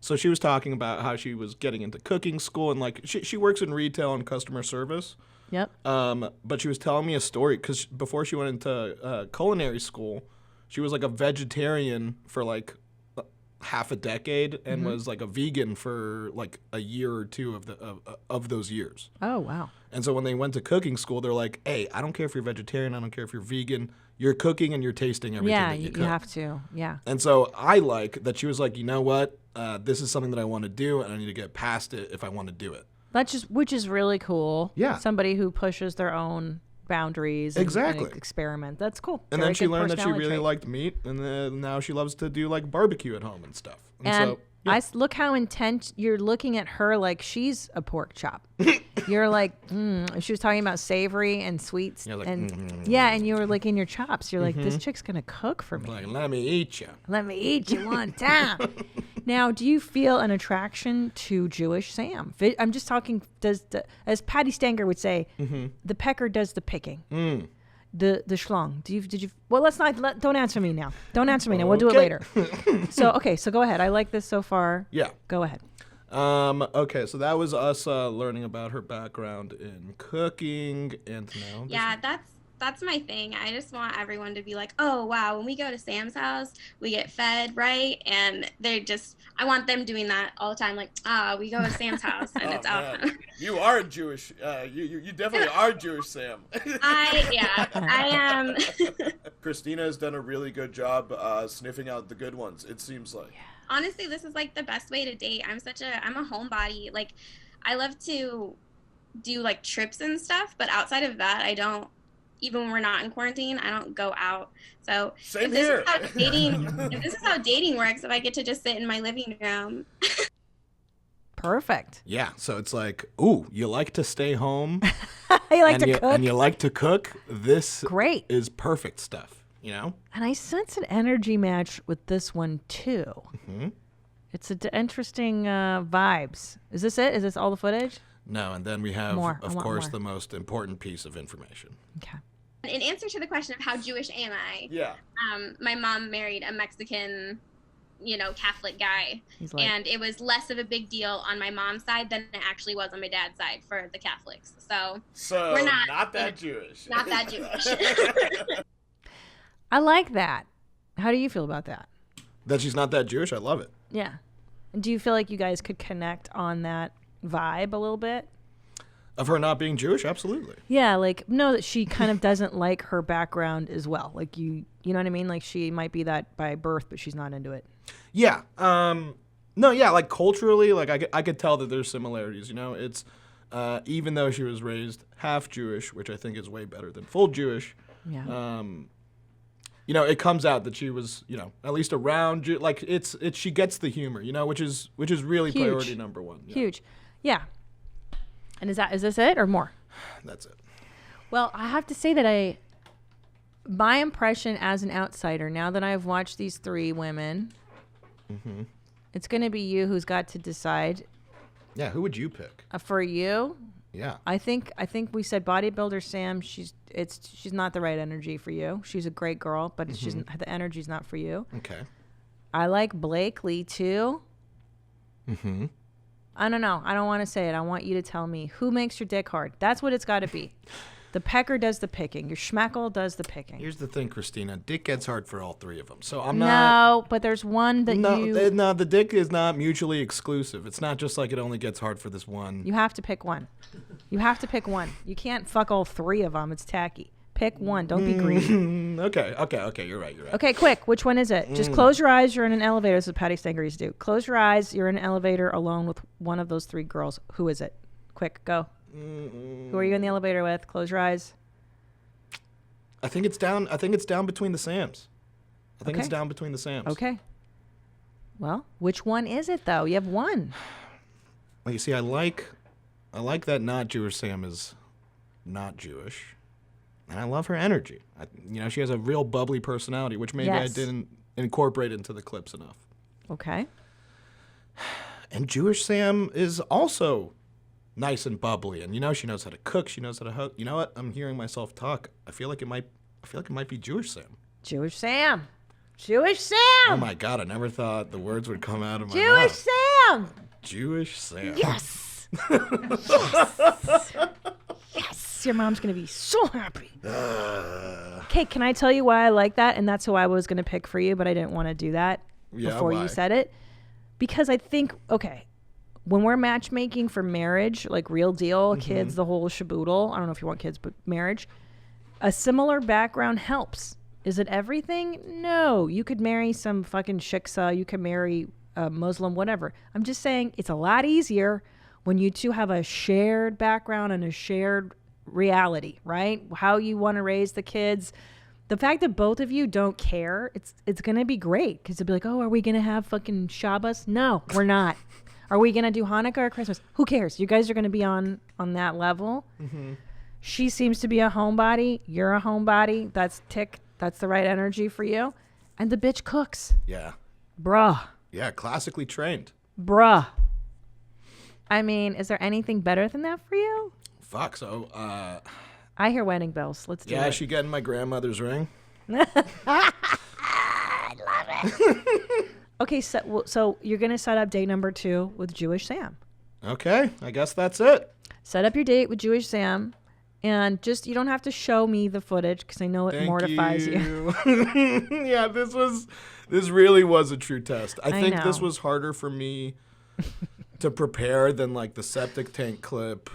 S1: So she was talking about how she was getting into cooking school, and like she works in retail and customer service.
S2: Yep.
S1: But she was telling me a story because before she went into culinary school, she was like a vegetarian for like half a decade and was like a vegan for like a year or two of those years.
S2: Oh, wow.
S1: And so when they went to cooking school, they're like, hey, I don't care if you're vegetarian. I don't care if you're vegan. You're cooking and you're tasting everything that you cook.
S2: Yeah, you have to. Yeah.
S1: And so I like that she was like, you know what? This is something that I want to do, and I need to get past it if I want to do it.
S2: Which is really cool.
S1: Yeah.
S2: Somebody who pushes their own boundaries and experiment. That's cool.
S1: And then she learned that she really liked meat, and then now she loves to do like barbecue at home and stuff. And so, yeah.
S2: Look how intense you're looking at her like she's a pork chop. You're like, she was talking about savory and sweets.
S1: Like,
S2: and you were licking your chops. You're like, this chick's going to cook for me.
S1: Like, let me eat you.
S2: Let me eat you one time. Now, do you feel an attraction to Jewish Sam? I'm just talking, as Patty Stanger would say, the pecker does the picking. The schlong. Well, don't answer me now. Don't answer me now. We'll do it later. So go ahead. I like this so far.
S1: Yeah.
S2: Go ahead.
S1: Okay, so that was us learning about her background in cooking, and now.
S10: Yeah, that's my thing. I just want everyone to be like, oh, wow, when we go to Sam's house, we get fed, right? And I want them doing that all the time. Like, we go to Sam's house and it's awesome.
S1: You are Jewish. You definitely are Jewish, Sam.
S10: I am.
S1: Christina has done a really good job sniffing out the good ones, it seems like.
S10: Honestly, this is like the best way to date. I'm a homebody. Like, I love to do like trips and stuff, but outside of that, I don't. Even when we're not in quarantine, I don't go out. So
S1: Same here.
S10: If this is how dating works, if I get to just sit in my living room.
S2: Perfect.
S1: Yeah, so it's like, ooh, you like to stay home.
S2: You like to cook.
S1: And you like to cook. This
S2: great
S1: is perfect stuff, And
S2: I sense an energy match with this one too. Mm-hmm. It's interesting vibes. Is this it? Is this all the footage?
S1: No, and then we have, of course,
S2: more.
S1: the most important piece of information.
S2: Okay.
S10: In answer to the question of how Jewish am I?
S1: Yeah.
S10: My mom married a Mexican, Catholic guy, and it was less of a big deal on my mom's side than it actually was on my dad's side for the Catholics. So we're not that Jewish. Not that Jewish.
S2: I like that. How do you feel about that?
S1: That she's not that Jewish? I love it.
S2: Yeah. And do you feel like you guys could connect on that vibe a little bit?
S1: Of her not being Jewish? Absolutely.
S2: Yeah, like, no, that she kind of doesn't like her background as well. Like, you know what I mean? Like, she might be that by birth, but she's not into it.
S1: Yeah. Like, culturally, like, I could tell that there's similarities, It's, even though she was raised half Jewish, which I think is way better than full Jewish,
S2: yeah.
S1: It comes out that she was, at least around, like, she gets the humor, which is really
S2: Huge.
S1: Priority number one. Yeah.
S2: Huge. Yeah. And is this it or more?
S1: That's it.
S2: Well, I have to say that my impression as an outsider, now that I've watched these 3 women, it's going to be you who's got to decide.
S1: Yeah, who would you pick?
S2: For you?
S1: Yeah.
S2: I think we said bodybuilder Sam. She's not the right energy for you. She's a great girl, but the energy's not for you.
S1: Okay.
S2: I like Blakely too. I don't know. I don't want to say it. I want you to tell me who makes your dick hard. That's what it's got to be. The pecker does the picking. Your schmeckle does the picking.
S1: Here's the thing, Christina. Dick gets hard for all 3 of them. So I'm
S2: not. No, but there's one that
S1: No, the dick is not mutually exclusive. It's not just like it only gets hard for this one.
S2: You have to pick one. You have to pick one. You can't fuck all 3 of them. It's tacky. Pick one. Don't be greedy.
S1: Okay. You're right.
S2: Okay, quick. Which one is it? Just close your eyes. You're in an elevator. This is what Patty Stanger used to do. Close your eyes. You're in an elevator alone with one of those 3 girls. Who is it? Quick, go. Who are you in the elevator with? Close your eyes.
S1: I think it's down between the Sams. It's down between the Sams.
S2: Okay. Well, which one is it though? You have one.
S1: Well, you see, I like that not Jewish Sam is not Jewish, and I love her energy. She has a real bubbly personality, which maybe I didn't incorporate into the clips enough.
S2: Okay.
S1: And Jewish Sam is also nice and bubbly, and she knows how to cook. She knows how to. You know what? I'm hearing myself talk. I feel like it might be Jewish Sam.
S2: Jewish Sam. Jewish Sam.
S1: Oh my God! I never thought the words would come out of my
S2: Jewish
S1: mouth.
S2: Sam.
S1: Jewish Sam.
S2: Yes. Yes. Yes. Your mom's gonna be so happy. Okay, can I tell you why I like that? And that's who I was gonna pick for you, but I didn't want to do that before you said it, because I think when we're matchmaking for marriage, like real deal, kids, the whole shaboodle, I don't know if you want kids, but marriage, a similar background helps. Is it everything? No. You could marry some fucking shiksa. You could marry a Muslim, whatever. I'm just saying it's a lot easier when you 2 have a shared background and a shared reality, right? How you want to raise the kids. The fact that both of you don't care, it's going to be great, because it'll be like, oh, are we going to have fucking Shabbos? No, we're not. Are we going to do Hanukkah or Christmas? Who cares? You guys are going to be on that level. She seems to be a homebody. You're a homebody. That's the right energy for you. And the bitch cooks.
S1: Yeah.
S2: Bruh.
S1: Yeah, classically trained.
S2: Bruh. I mean, is there anything better than that for you?
S1: Fuck, so,
S2: I hear wedding bells. Let's do it.
S1: Yeah, she getting my grandmother's ring.
S2: I love it. Okay, so you're going to set up date number 2 with Jewish Sam.
S1: Okay, I guess that's it.
S2: Set up your date with Jewish Sam, and you don't have to show me the footage, because I know it mortifies you.
S1: Yeah, this really was a true test. I think
S2: know.
S1: This was harder for me to prepare than like the septic tank clip,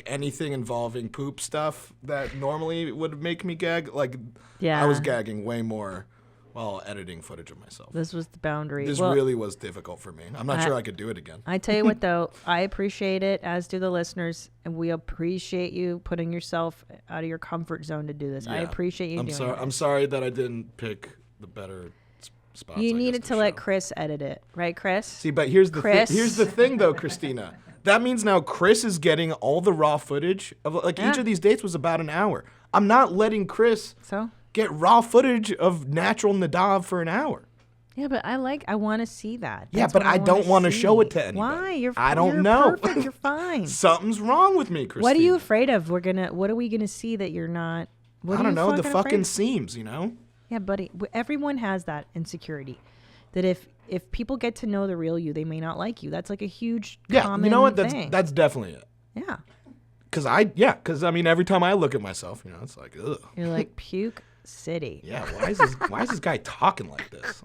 S1: anything involving poop stuff that normally would make me gag. I was gagging way more while editing footage of myself.
S2: This was the boundary.
S1: This really was difficult for me. I'm not sure I could do it again.
S2: I tell you what, though, I appreciate it, as do the listeners, and we appreciate you putting yourself out of your comfort zone to do this. Yeah. I appreciate you doing it.
S1: I'm sorry that I didn't pick the better spots.
S2: You needed to let Chris edit it, right, Chris?
S1: See, but here's the thing, though, Christina. That means now Chris is getting all the raw footage of each of these dates was about an hour. I'm not letting Chris get raw footage of natural Nadav for an hour.
S2: Yeah, but I want to see that.
S1: Yeah, but I don't want to show it to anybody.
S2: Why?
S1: I don't know.
S2: Perfect. You're fine.
S1: Something's wrong with me, Christina.
S2: What are you afraid of? What are we gonna see that you're not?
S1: I don't know. The fucking seams,
S2: Yeah, buddy. Everyone has that insecurity. That if people get to know the real you, they may not like you. That's like a huge common
S1: you know what?
S2: thing.
S1: That's definitely it.
S2: Yeah.
S1: Because I mean, every time I look at myself, it's like, ugh.
S2: You're like puke city.
S1: Yeah. Why is this guy talking like this?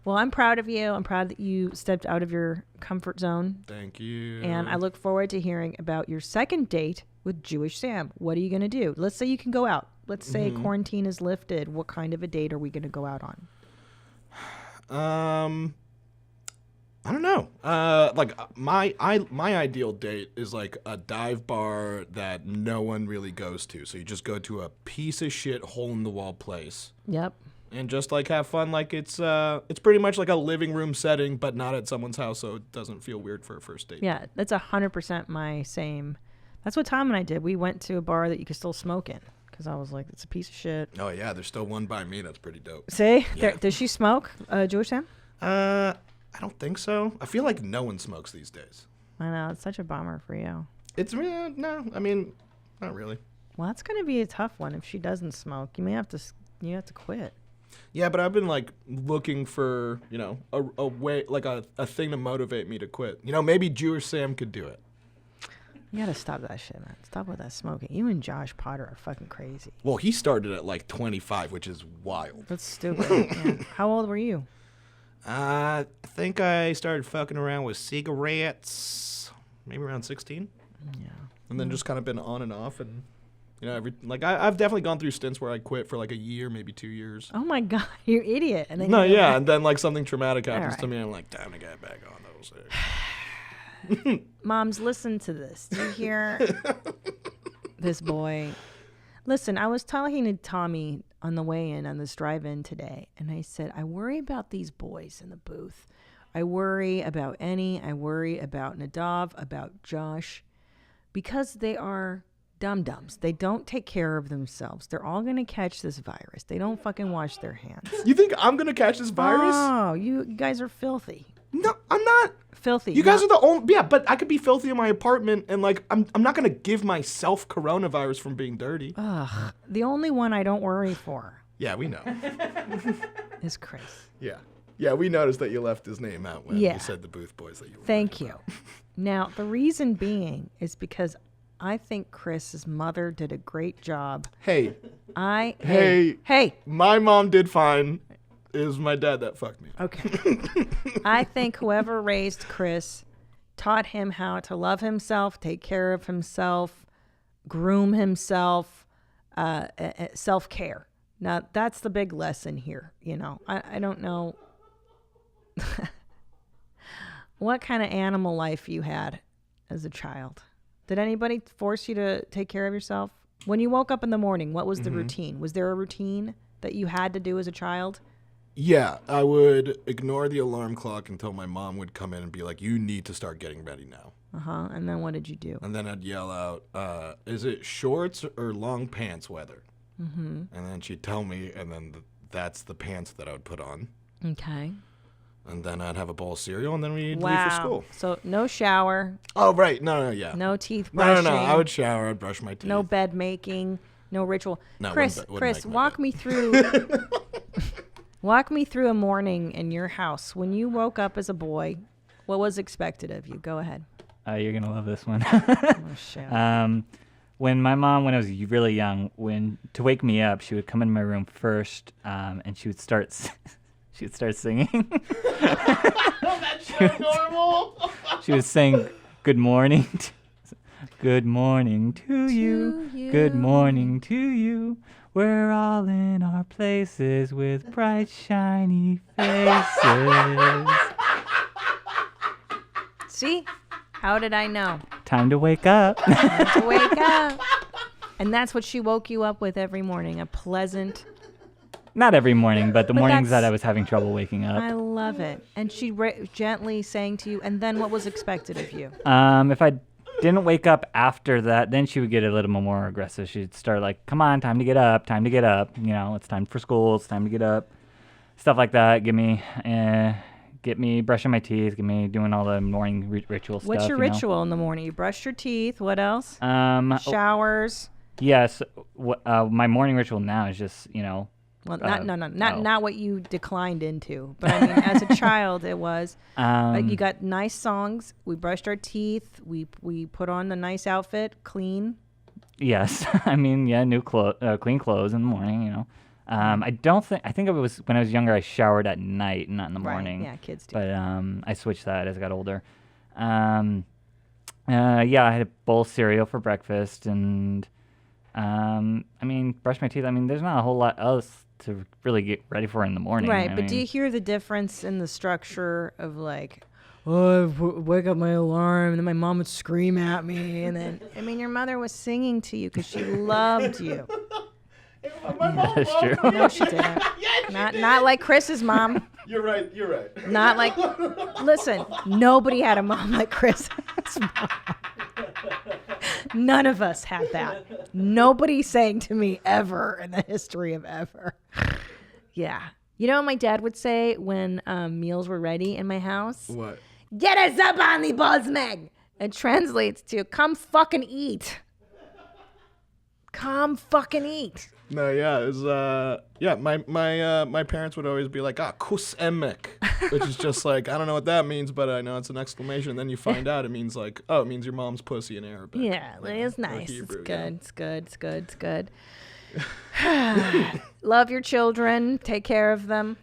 S2: Well, I'm proud of you. I'm proud that you stepped out of your comfort zone.
S1: Thank you.
S2: And I look forward to hearing about your second date with Jewish Sam. What are you going to do? Let's say you can go out. Let's say quarantine is lifted. What kind of a date are we going to go out on?
S1: I don't know. My ideal date is like a dive bar that no one really goes to. So you just go to a piece of shit hole in the wall place.
S2: Yep.
S1: and just like have fun. Like it's pretty much like a living room setting, but not at someone's house, so it doesn't feel weird for a first date.
S2: Yeah, that's 100% my same. That's what Tom and I did. We went to a bar that you could still smoke in because I was like, it's a piece of shit.
S1: Oh yeah, there's still one by me. That's pretty dope.
S2: See,
S1: Yeah.
S2: does she smoke, Jewish Sam?
S1: I don't think so. I feel like no one smokes these days.
S2: I know, it's such a bummer for you.
S1: It's no, I mean, not really.
S2: Well, that's gonna be a tough one if she doesn't smoke. You have to quit.
S1: Yeah, but I've been like looking for, a way, like a thing to motivate me to quit. Maybe Jewish Sam could do it.
S2: You gotta stop that shit, man. Stop with that smoking. You and Josh Potter are fucking crazy.
S1: Well, he started at like 25, which is wild.
S2: That's stupid. Yeah. How old were you?
S1: I think I started fucking around with cigarettes maybe around 16.
S2: Yeah.
S1: And then just kind of been on and off, and I've definitely gone through stints where I quit for like a year, maybe 2 years.
S2: Oh my god, you're an idiot. And then
S1: and then like something traumatic happens to me, and I'm like, time to get back on those things.
S2: Moms, listen to this. Do you hear this boy? Listen, I was telling to Tommy on the way in on this drive-in today, and I said, I worry about these boys in the booth. I worry about Annie. I worry about Nadav, about Josh, because they are dum-dums. They don't take care of themselves. They're all going to catch this virus. They don't fucking wash their hands.
S1: You think I'm going to catch this virus?
S2: Oh, you guys are filthy.
S1: No, I'm not.
S2: Filthy.
S1: You guys are the only. Yeah, but I could be filthy in my apartment, and like I'm not gonna give myself coronavirus from being dirty.
S2: Ugh. The only one I don't worry for.
S1: Yeah, we know.
S2: Is Chris.
S1: Yeah, we noticed that you left his name out when you said the booth boys that you were.
S2: Thank you. Now the reason being is because I think Chris's mother did a great job.
S1: Hey.
S2: Hey.
S1: My mom did fine. It was my dad that fucked me.
S2: Okay. I think whoever raised Chris taught him how to love himself, take care of himself, groom himself, self-care. Now, that's the big lesson here. I don't know what kind of animal life you had as a child. Did anybody force you to take care of yourself? When you woke up in the morning, what was the routine? Was there a routine that you had to do as a child?
S1: Yeah, I would ignore the alarm clock until my mom would come in and be like, you need to start getting ready now.
S2: And then what did you do?
S1: And then I'd yell out, is it shorts or long pants weather? And then she'd tell me, and then that's the pants that I would put on.
S2: Okay.
S1: And then I'd have a bowl of cereal, and then we'd leave for school.
S2: So no shower.
S1: Oh, right. No, yeah.
S2: No teeth brushing.
S1: No. I would shower. I'd brush my teeth.
S2: No bed making. No ritual.
S1: No,
S2: Chris, walk me through... Walk me through a morning in your house. When you woke up as a boy, what was expected of you? Go ahead.
S11: You're going to love this one.
S2: Oh, shit.
S11: When my mom, when I was really young, to wake me up, she would come in my room first, and she would start singing.
S1: That's so normal.
S11: She would sing, good morning. Good morning to you. Good morning to you. We're all in our places with bright, shiny faces.
S2: See? How did I know?
S11: Time to wake up.
S2: Time to wake up. And that's what she woke you up with every morning, a pleasant...
S11: Not every morning, but the mornings that I was having trouble waking up.
S2: I love it. And she gently saying to you, and then what was expected of you?
S11: If I didn't wake up after that, then she would get a little more aggressive. She'd start like, come on, time to get up. It's time for school. It's time to get up. Stuff like that. Get me brushing my teeth. Get me doing all the morning ritual stuff.
S2: What's your ritual in the morning? You brush your teeth. What else? Showers.
S11: Yes. My morning ritual now is just,
S2: Well, not what you declined into, but I mean, as a child, it was. You got nice songs. We brushed our teeth. We put on the nice outfit, clean.
S11: Yes, I mean, new clean clothes in the morning. I think it was when I was younger. I showered at night, not in the morning.
S2: Yeah, kids do.
S11: But I switched that as I got older. I had a bowl of cereal for breakfast, and brush my teeth. There's not a whole lot else to really get ready for in the morning.
S2: Right, but do you hear the difference in the structure of like, oh, I wake up my alarm, and then my mom would scream at me, and then, your mother was singing to you because she loved you.
S11: That's true.
S2: No, she didn't. Not like Chris's mom.
S1: You're right.
S2: Not like. Listen, nobody had a mom like Chris's mom. None of us had that. Nobody sang to me ever in the history of ever. Yeah. You know what my dad would say when meals were ready in my house?
S1: What?
S2: Get us up on the balls, Meg. It translates to come fucking eat. Come fucking eat.
S1: No, yeah, it was, my parents would always be like, kus emek, which is just like, I don't know what that means, but I know it's an exclamation. And then you find out it means like, it means your mom's pussy in Arabic.
S2: Yeah, it's nice.
S1: Hebrew,
S2: it's good. Yeah. It's good. Love your children. Take care of them.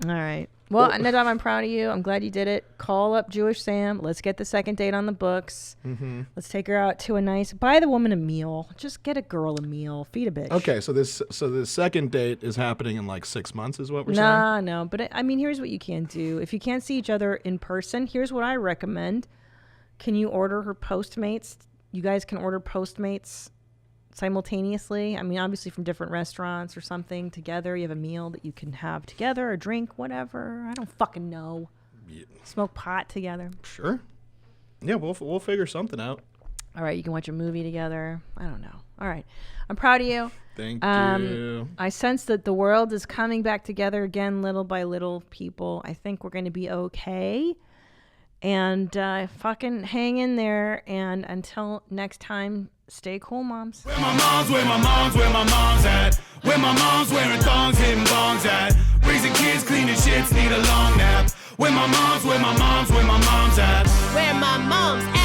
S2: All right. Well, Nadav, I'm proud of you. I'm glad you did it. Call up Jewish Sam. Let's get the second date on the books. Mm-hmm. Let's take her out to buy the woman a meal. Just get a girl a meal. Feed a bitch.
S1: Okay, so the second date is happening in like 6 months is what we're saying?
S2: No. But I mean, here's what you can do. If you can't see each other in person, here's what I recommend. Can you order her Postmates? You guys can order Postmates simultaneously. I mean, obviously from different restaurants or something together. You have a meal that you can have together, a drink, whatever. I don't fucking know. Yeah. Smoke pot together.
S1: Sure. Yeah, we'll figure something out.
S2: All right, you can watch a movie together. I don't know. All right. I'm proud of you.
S1: Thank you.
S2: I sense that the world is coming back together again, little by little, people. I think we're going to be okay. And fucking hang in there. And until next time, stay cool, moms.
S3: Where my mom's at. Where my mom's wearing thongs, hitting bongs at. Raising kids, cleaning shits, need a long nap. Where my mom's at.
S4: Where my mom's at.